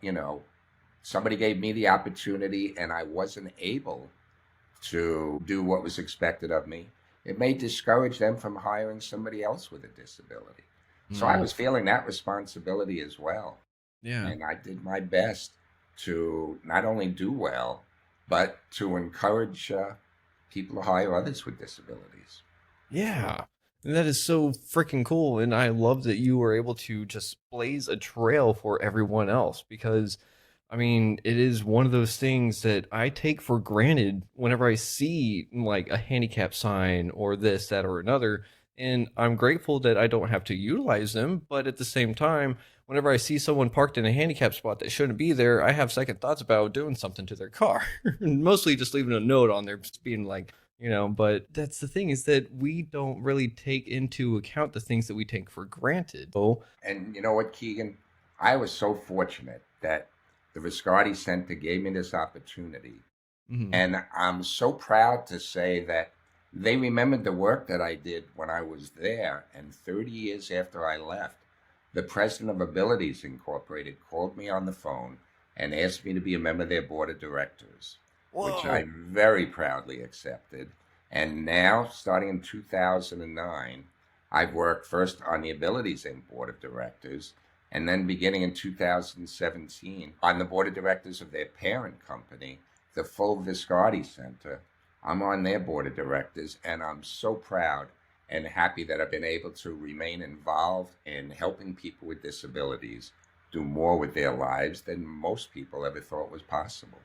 somebody gave me the opportunity and I wasn't able to do what was expected of me, it may discourage them from hiring somebody else with a disability. So I Mm, was feeling that responsibility as well. yeah. And I did my best to not only do well, but to encourage people to hire others with disabilities. Yeah. And that is so freaking cool. And I love that you were able to just blaze a trail for everyone else because, I mean, it is one of those things that I take for granted whenever I see like a handicap sign or this, that, or another. And I'm grateful that I don't have to utilize them. But at the same time, whenever I see someone parked in a handicap spot that shouldn't be there, I have second thoughts about doing something to their car. Mostly just leaving a note on there, just being like, but that's the thing is that we don't really take into account the things that we take for granted. Oh. And you know what, Keegan? I was so fortunate that the Viscardi Center gave me this opportunity. Mhm. And I'm so proud to say that they remembered the work that I did when I was there. And 30 years after I left, the president of Abilities Incorporated called me on the phone and asked me to be a member of their board of directors, which I Whoa. very proudly accepted. And now, starting in 2009, I've worked first on the Abilities Inc. board of directors, and then beginning in 2017 on the board of directors of their parent company, the full Viscardi Center. I'm on their board of directors, and I'm so proud and happy that I've been able to remain involved in helping people with disabilities do more with their lives than most people ever thought was possible.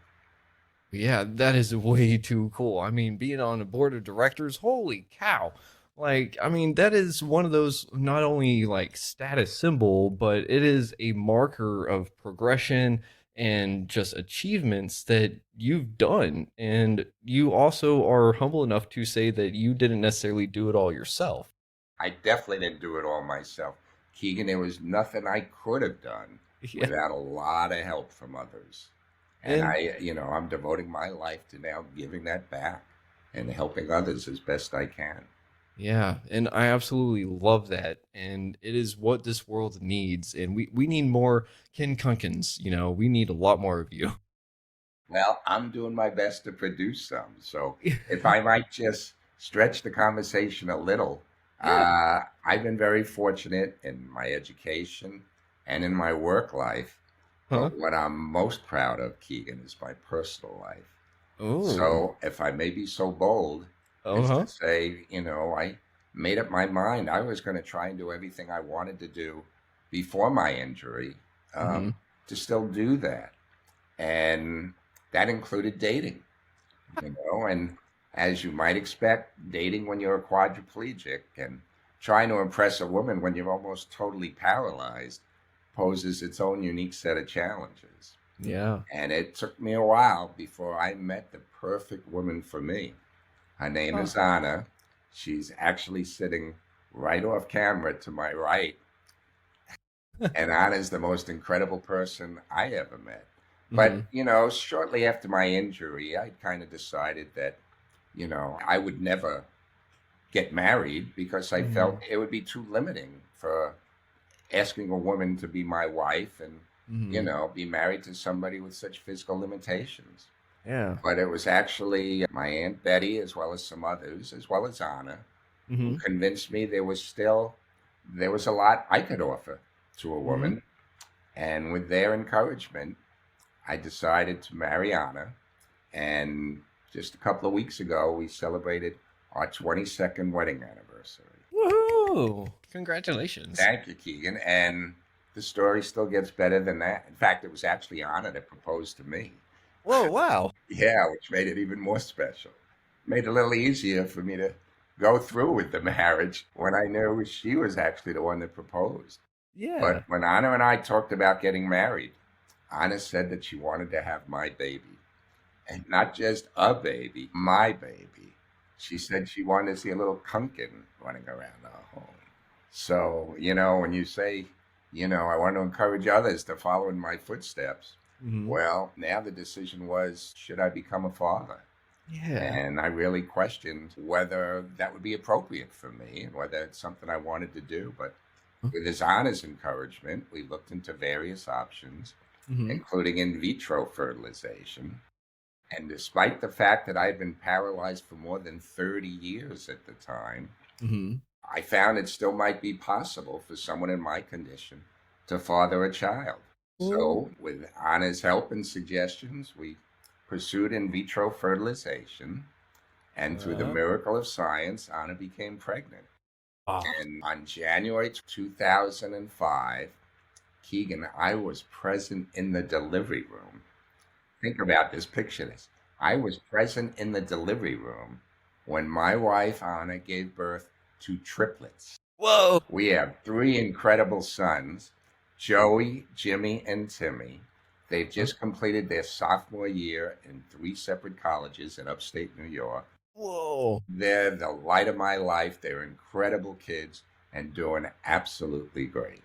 Yeah, that is way too cool. I mean, being on a board of directors, holy cow. Like, I mean, that is one of those not only like status symbol, but it is a marker of progression and just achievements that you've done. And you also are humble enough to say that you didn't necessarily do it all yourself. I definitely didn't do it all myself. Keegan, there was nothing I could have done Yeah. without a lot of help from others. And And I'm devoting my life to now giving that back and helping others as best I can. yeah, and I absolutely love that. And it is what this world needs. And we need more Kunkens. We need a lot more of you. Well, I'm doing my best to produce some. So if I might just stretch the conversation a little, Yeah. I've been very fortunate in my education and in my work life. Huh? But what I'm most proud of, Keegan, is my personal life. Oh. So if I may be so bold as Uh-huh. to say, I made up my mind I was going to try and do everything I wanted to do before my injury Hmm. to still do that. And that included dating, and as you might expect, dating when you're a quadriplegic and trying to impress a woman when you're almost totally paralyzed poses its own unique set of challenges. Yeah. And it took me a while before I met the perfect woman for me. Her name Huh. is Anna. She's actually sitting right off camera to my right. And Anna's the most incredible person I ever met. But, Mhm. shortly after my injury, I kind of decided that, I would never get married because I felt Mhm. it would be too limiting for asking a woman to be my wife and, Mhm. be married to somebody with such physical limitations. Yeah. But it was actually my Aunt Betty, as well as some others, as well as Anna, who Mhm. convinced me there was a lot I could offer to a Mhm. woman. And with their encouragement, I decided to marry Anna. And just a couple of weeks ago, we celebrated our 22nd wedding anniversary. Woohoo! Congratulations. Thank you, Keegan. And the story still gets better than that. In fact, it was actually Anna that proposed to me. Whoa, wow. Yeah, which made it even more special. Made it a little easier for me to go through with the marriage when I knew she was actually the one that proposed. Yeah. But when Anna and I talked about getting married, Anna said that she wanted to have my baby. And not just a baby, my baby. She said she wanted to see a little Kunken running around our home. So, when you say, I want to encourage others to follow in my footsteps, Mhm. well, now the decision was, should I become a father? Yeah. And I really questioned whether that would be appropriate for me and whether it's something I wanted to do. But with his Anna's encouragement, we looked into various options, Mhm. including in vitro fertilization. And despite the fact that I had been paralyzed for more than 30 years at the time, Mhm. I found it still might be possible for someone in my condition to father a child. Ooh. So, with Anna's help and suggestions, we pursued in vitro fertilization. And through the Uh, miracle of science, Anna became pregnant. ah. And on January 2005, Keegan, I was present in the delivery room. Think about this, picture this. I was present in the delivery room when my wife, Anna, gave birth to triplets. Whoa. We have three incredible sons, Joey, Jimmy, and Timmy. They've Huh? just completed their sophomore year in three separate colleges in upstate New York. Whoa. They're the light of my life. They're incredible kids and doing absolutely great.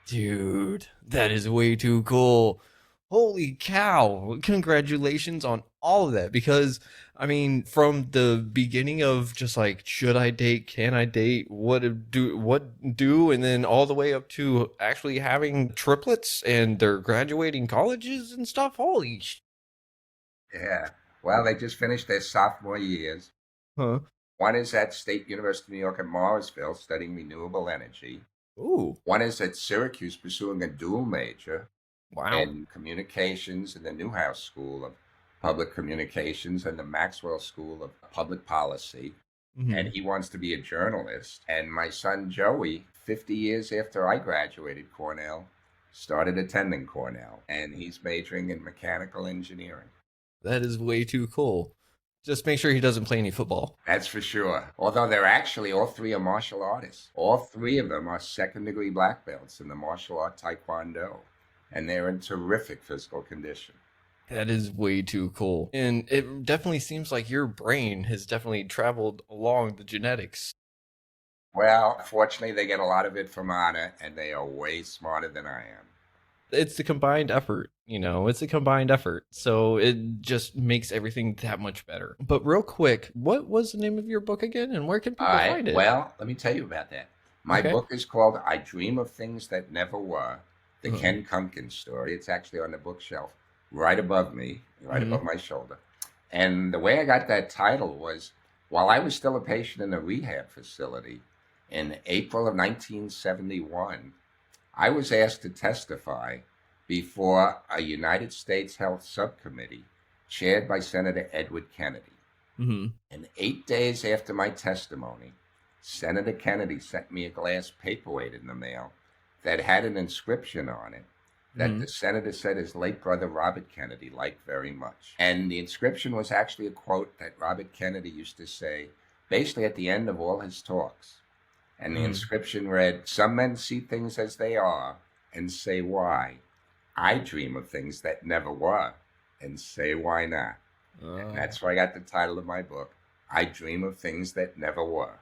Dude, that is way too cool. Holy cow. Congratulations on all of that because I mean from the beginning of just like should I date, can I date, what do and then all the way up to actually having triplets and they're graduating colleges and stuff. Yeah. Well, they just finished their sophomore years. Huh. One is at State University of New York at Morrisville studying renewable energy. Ooh. One is at Syracuse pursuing a dual major Wow. in communications in the Newhouse School of Public Communications and the Maxwell School of Public Policy. And Mhm. he wants to be a journalist. And my son Joey, 50 years after I graduated Cornell, started attending Cornell. And he's majoring in mechanical engineering. That is way too cool. Just make sure he doesn't play any football. That's for sure. Although they're actually all three are martial artists. All three of them are second degree black belts in the martial art Taekwondo. And they're in terrific physical condition. That is way too cool. And it definitely seems like your brain has definitely traveled along the genetics. Well, fortunately, they get a lot of it from Anna, and they are way smarter than I am. It's the combined effort, it's a combined effort. So it just makes everything that much better. But real quick, what was the name of your book again and where can All people right. find it? Well, let me tell you about that. My Okay. book is called I Dream of Things That Never Were, the Uh-huh. Ken Kunken story. It's actually on the bookshelf right above me, right above Mhm. my shoulder. And the way I got that title was while I was still a patient in a rehab facility in April of 1971, I was asked to testify before a United States Health Subcommittee chaired by Senator Edward Kennedy. Mhm. And 8 days after my testimony, Senator Kennedy sent me a glass paperweight in the mail that had an inscription on it that the Mhm. senator said his late brother Robert Kennedy liked very much. And the inscription was actually a quote that Robert Kennedy used to say basically at the end of all his talks. And the inscription read, "Some men see things as they are and say why. I dream of things that never were and say why not." And that's where I got the title of my book, I Dream of Things That Never Were.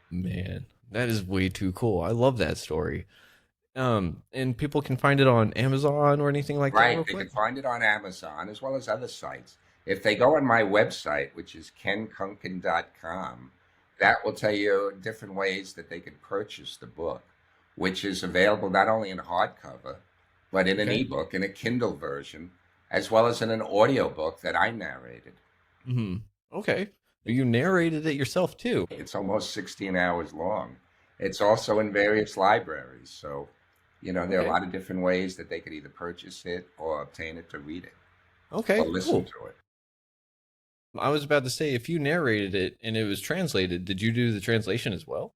Man, that is way too cool. I love that story. And people can find it on Amazon or anything like that real Right, they quick? can find it on Amazon as well as other sites. If they go on my website, which is kenkunken.com, that will tell you different ways that they can purchase the book, which is available not only in hardcover, but in an Okay. ebook, in a Kindle version, as well as in an audiobook that I narrated. Mm-hmm. Okay. You narrated it yourself too. It's almost 16 hours long. It's also in various libraries. So, there are a Okay. lot of different ways that they could either purchase it or obtain it to read it or Okay, listen cool. to it. I was about to say, if you narrated it and it was translated, did you do the translation as well?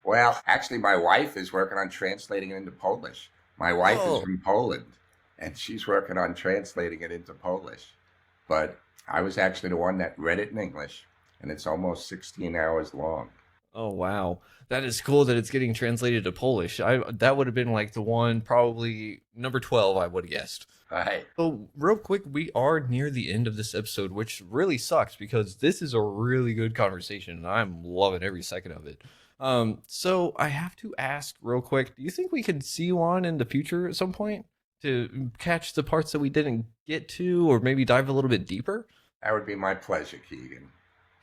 Well, actually, my wife is working on translating it into Polish. My wife is Oh, from Poland, and she's working on translating it into Polish. But I was actually the one that read it in English, and it's almost 16 hours long. oh wow. That is cool that it's getting translated to Polish. That would have been like the one probably number 12 I would have guessed. Right. So, real quick, we are near the end of this episode, which really sucks because this is a really good conversation and I'm loving every second of it. So I have to ask real quick, do you think we could see you on in the future at some point to catch the parts that we didn't get to or maybe dive a little bit deeper? That would be my pleasure, Keegan.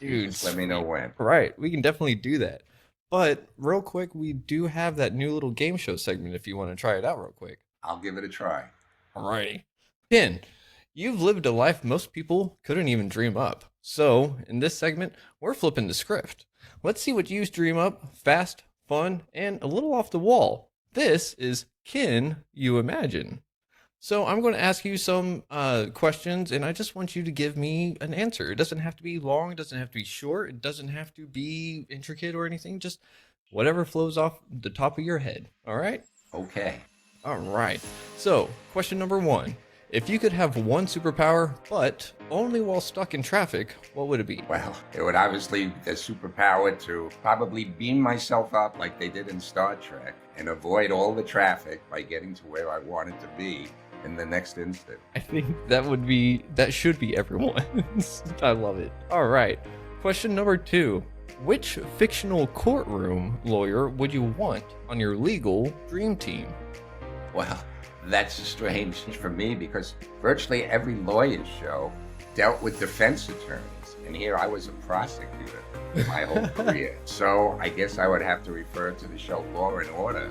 You Dude, just let me know sweet. when. Right, we can definitely do that. But real quick, we do have that new little game show segment if you want to try it out real quick. I'll give it a try. Alrighty. Ken, you've lived a life most people couldn't even dream up. So, in this segment, we're flipping the script. Let's see what you dream up fast, fun, and a little off the wall. This is Can You Imagine? So, I'm going to ask you some questions, and I just want you to give me an answer. It doesn't have to be long, it doesn't have to be short, it doesn't have to be intricate or anything, just whatever flows off the top of your head. All right? Okay. All right. So, question number one. If you could have one superpower, but only while stuck in traffic, what would it be? Well, it would obviously be the superpower to probably beam myself up like they did in Star Trek and avoid all the traffic by getting to where I wanted to be in the next instant. I think that should be everyone's. I love it. All right. Question number two. Which fictional courtroom lawyer would you want on your legal dream team? Well, that's strange for me because virtually every lawyer's show dealt with defense attorneys, and here I was a prosecutor my whole career. So I guess I would have to refer to the show Law and Order,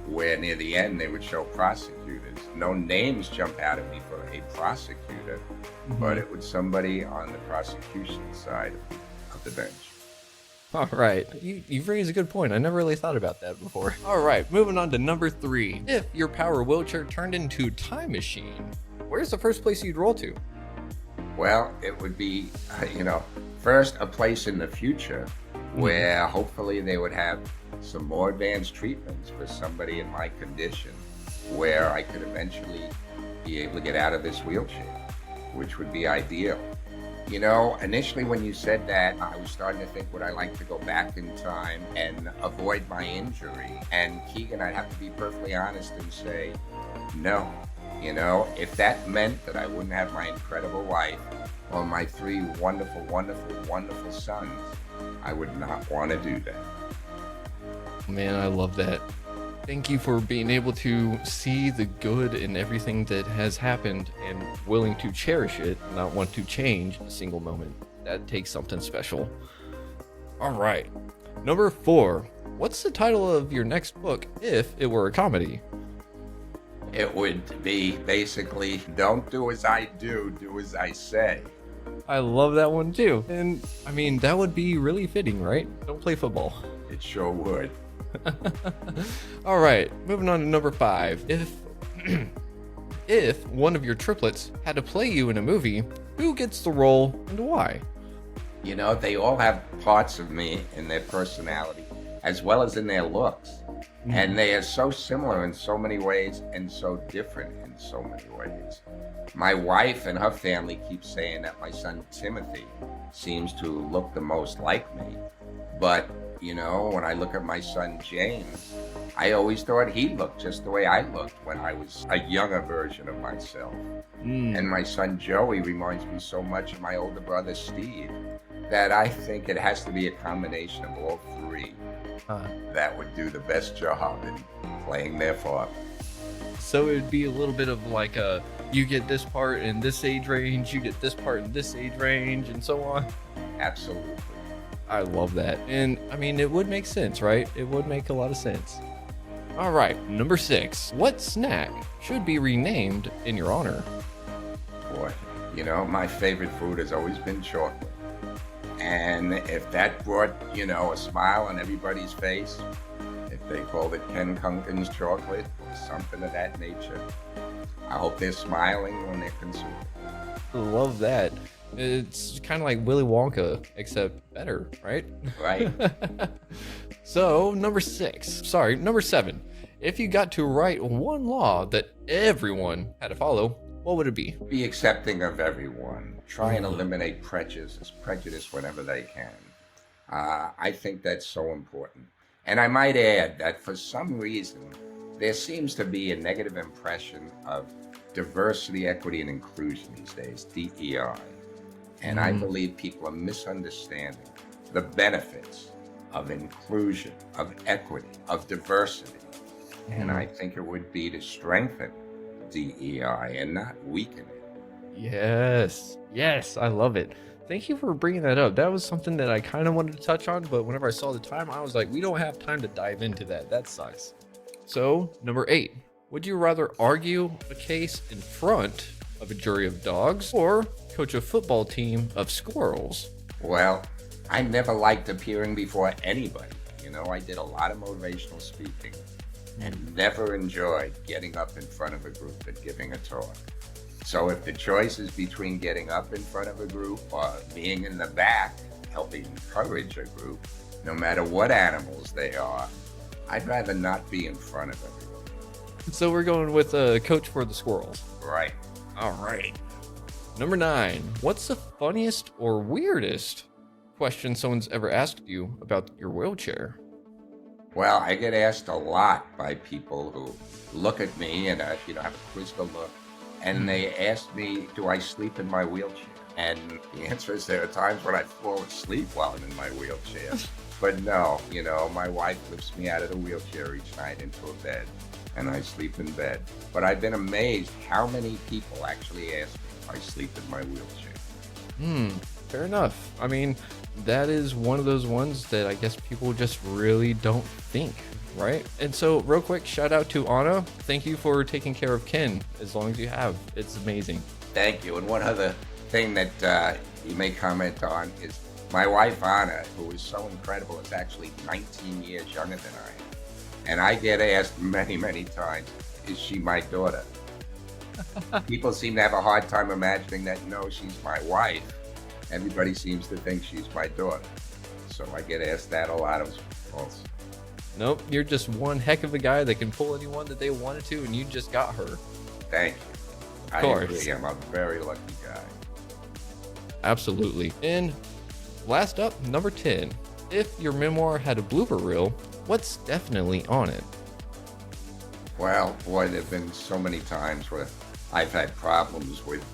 where near the end they would show prosecutors. No names jump out at me for a prosecutor, but it was somebody on the prosecution side of the bench. All right. You've raised a good point. I never really thought about that before. All right. Moving on to number three. If your power wheelchair turned into time machine, where's the first place you'd roll to? Well, it would be, first a place in the future where hopefully they would have some more advanced treatments for somebody in my condition where I could eventually be able to get out of this wheelchair, which would be ideal. Initially when you said that, I was starting to think, would I like to go back in time and avoid my injury? And Keegan, I'd have to be perfectly honest and say, no. If that meant that I wouldn't have my incredible wife or my three wonderful, wonderful, wonderful sons, I would not want to do that. Man, I love that. Thank you for being able to see the good in everything that has happened and willing to cherish it, not want to change a single moment. That takes something special. All right. Number four. What's the title of your next book if it were a comedy? It would be basically, don't do as I do, do as I say. I love that one too. And I mean, that would be really fitting, right? Don't play football. It sure would. All right, moving on to number five. If one of your triplets had to play you in a movie, who gets the role and why? They all have parts of me in their personality as well as in their looks. And they are so similar in so many ways and so different in so many ways. My wife and her family keep saying that my son Timothy seems to look the most like me. But, When I look at my son James, I always thought he looked just the way I looked when I was a younger version of myself. And my son Joey reminds me so much of my older brother Steve that I think it has to be a combination of all three that would do the best job in playing their father. So it would be a little bit of like you get this part in this age range, you get this part in this age range, and so on. Absolutely. I love that. And I mean, it would make sense, right? It would make a lot of sense. All right, number 6. What snack should be renamed in your honor? Boy, my favorite food has always been chocolate. And if that brought, a smile on everybody's face, if they called it Ken Kunken's chocolate or something of that nature, I hope they're smiling when they're consuming. Love that. It's kind of like Willy Wonka, except better, right? Right. So, number 7. If you got to write one law that everyone had to follow, what would it be? Be accepting of everyone. Try and eliminate prejudice whenever they can. I think that's so important. And I might add that for some reason, there seems to be a negative impression of diversity, equity, and inclusion these days, DEI. And I believe people are misunderstanding the benefits of inclusion, of equity, of diversity. And I think it would be to strengthen DEI and not weaken it. Yes, I love it. Thank you for bringing that up. That was something that I kind of wanted to touch on, but whenever I saw the time, I was like, we don't have time to dive into that. That sucks. So, number 8. Would you rather argue a case in front of a jury of dogs or coach a football team of squirrels? Well, I never liked appearing before anybody. I did a lot of motivational speaking and never enjoyed getting up in front of a group and giving a talk. So if the choice is between getting up in front of a group or being in the back, helping encourage a group, no matter what animals they are, I'd rather not be in front of everyone. So we're going with a coach for the squirrels. Right. All right. Number 9. What's the funniest or weirdest question someone's ever asked you about your wheelchair? Well, I get asked a lot by people who look at me and have a quizzical look, and they ask me, do I sleep in my wheelchair? And the answer is there are times when I fall asleep while I'm in my wheelchair. But no, my wife lifts me out of the wheelchair each night into a bed, and I sleep in bed. But I've been amazed how many people actually ask me if I sleep in my wheelchair. Fair enough. I mean, that is one of those ones that I guess people just really don't think, right? And so real quick, shout out to Anna. Thank you for taking care of Ken as long as you have. It's amazing. Thank you. And one other thing that you may comment on is my wife, Anna, who is so incredible, is actually 19 years younger than I am. And I get asked many, many times, is she my daughter? People seem to have a hard time imagining that, no, she's my wife. Everybody seems to think she's my daughter. So I get asked that a lot also. Nope, you're just one heck of a guy that can pull anyone that they wanted to, and you just got her. Thank you. Of course. I agree. I'm a very lucky guy. Absolutely. And last up, number 10. If your memoir had a blooper reel, what's definitely on it? Well, boy, there have been so many times where I've had problems with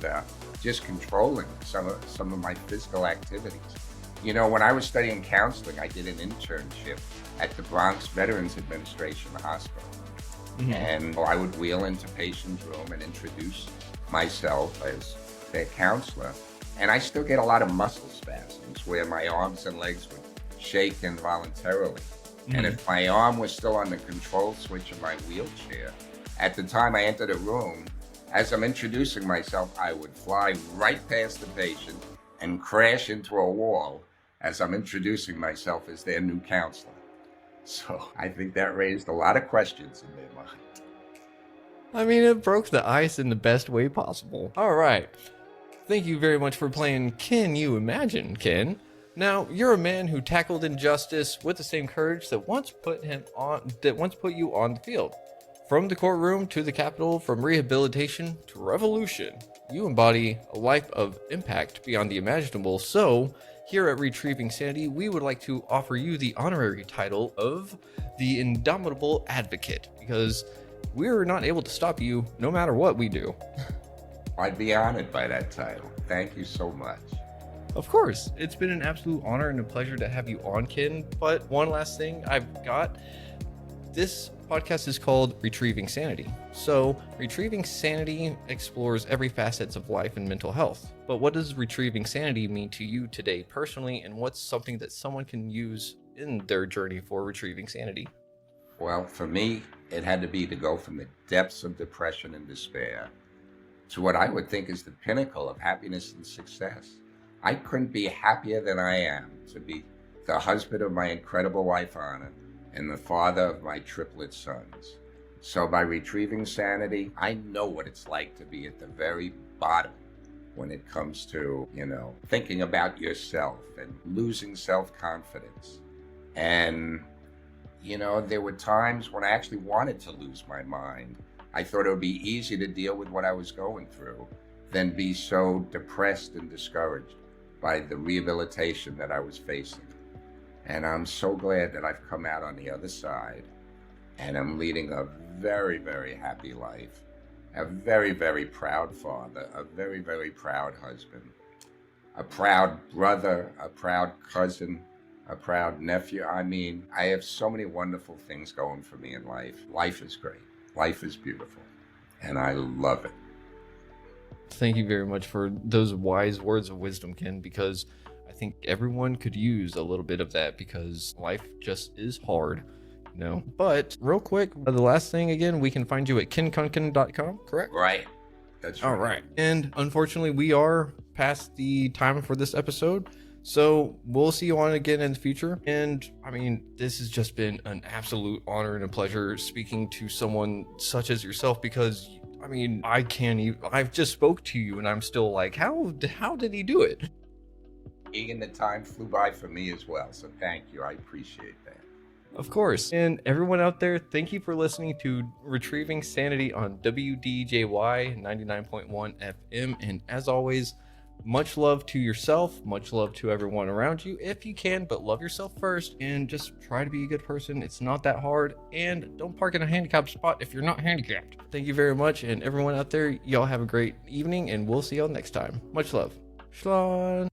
just controlling some of my physical activities. When I was studying counseling, I did an internship at the Bronx Veterans Administration Hospital. And I would wheel into patients' room and introduce myself as their counselor. And I still get a lot of muscle spasms where my arms and legs would shake involuntarily. And if my arm was still on the control switch of my wheelchair, at the time I entered a room, as I'm introducing myself, I would fly right past the patient and crash into a wall as I'm introducing myself as their new counselor. So I think that raised a lot of questions in their mind. I mean, it broke the ice in the best way possible. All right. Thank you very much for playing Can You Imagine, Ken? Now, you're a man who tackled injustice with the same courage that once put you on the field. From the courtroom to the Capitol, from rehabilitation to revolution, you embody a life of impact beyond the imaginable. So, Here at Retrieving Sanity, we would like to offer you the honorary title of the Indomitable Advocate, because we're not able to stop you no matter what we do. I'd be honored by that title. Thank you so much. Of course, it's been an absolute honor and a pleasure to have you on, Ken. But one last thing I've got. This podcast is called Retrieving Sanity. So Retrieving Sanity explores every facets of life and mental health. But what does retrieving sanity mean to you today personally, and what's something that someone can use in their journey for retrieving sanity? Well, for me, it had to be to go from the depths of depression and despair to what I would think is the pinnacle of happiness and success. I couldn't be happier than I am to be the husband of my incredible wife, Anna, and the father of my triplet sons. So by retrieving sanity, I know what it's like to be at the very bottom when it comes to, thinking about yourself and losing self-confidence. And, there were times when I actually wanted to lose my mind. I thought it would be easy to deal with what I was going through than be so depressed and discouraged by the rehabilitation that I was facing. And I'm so glad that I've come out on the other side, and I'm leading a very, very happy life, a very, very proud father, a very, very proud husband, a proud brother, a proud cousin, a proud nephew. I mean, I have so many wonderful things going for me in life. Life is great. Life is beautiful, and I love it. Thank you very much for those wise words of wisdom, Ken, because I think everyone could use a little bit of that, because life just is hard, But real quick, the last thing again, we can find you at kunken.com, correct? Right. That's right. All right. And unfortunately, we are past the time for this episode. So we'll see you on again in the future. And I mean, this has just been an absolute honor and a pleasure speaking to someone such as yourself, because I mean, I've just spoke to you and I'm still like, how did he do it? Egan, the time flew by for me as well. So thank you. I appreciate that. Of course. And everyone out there, thank you for listening to Retrieving Sanity on WDJY 99.1 FM. And as always, much love to yourself, much love to everyone around you if you can, but love yourself first and just try to be a good person. It's not that hard. And don't park in a handicapped spot if you're not handicapped. Thank you very much. And everyone out there, y'all have a great evening, and we'll see y'all next time. Much love. Shalom.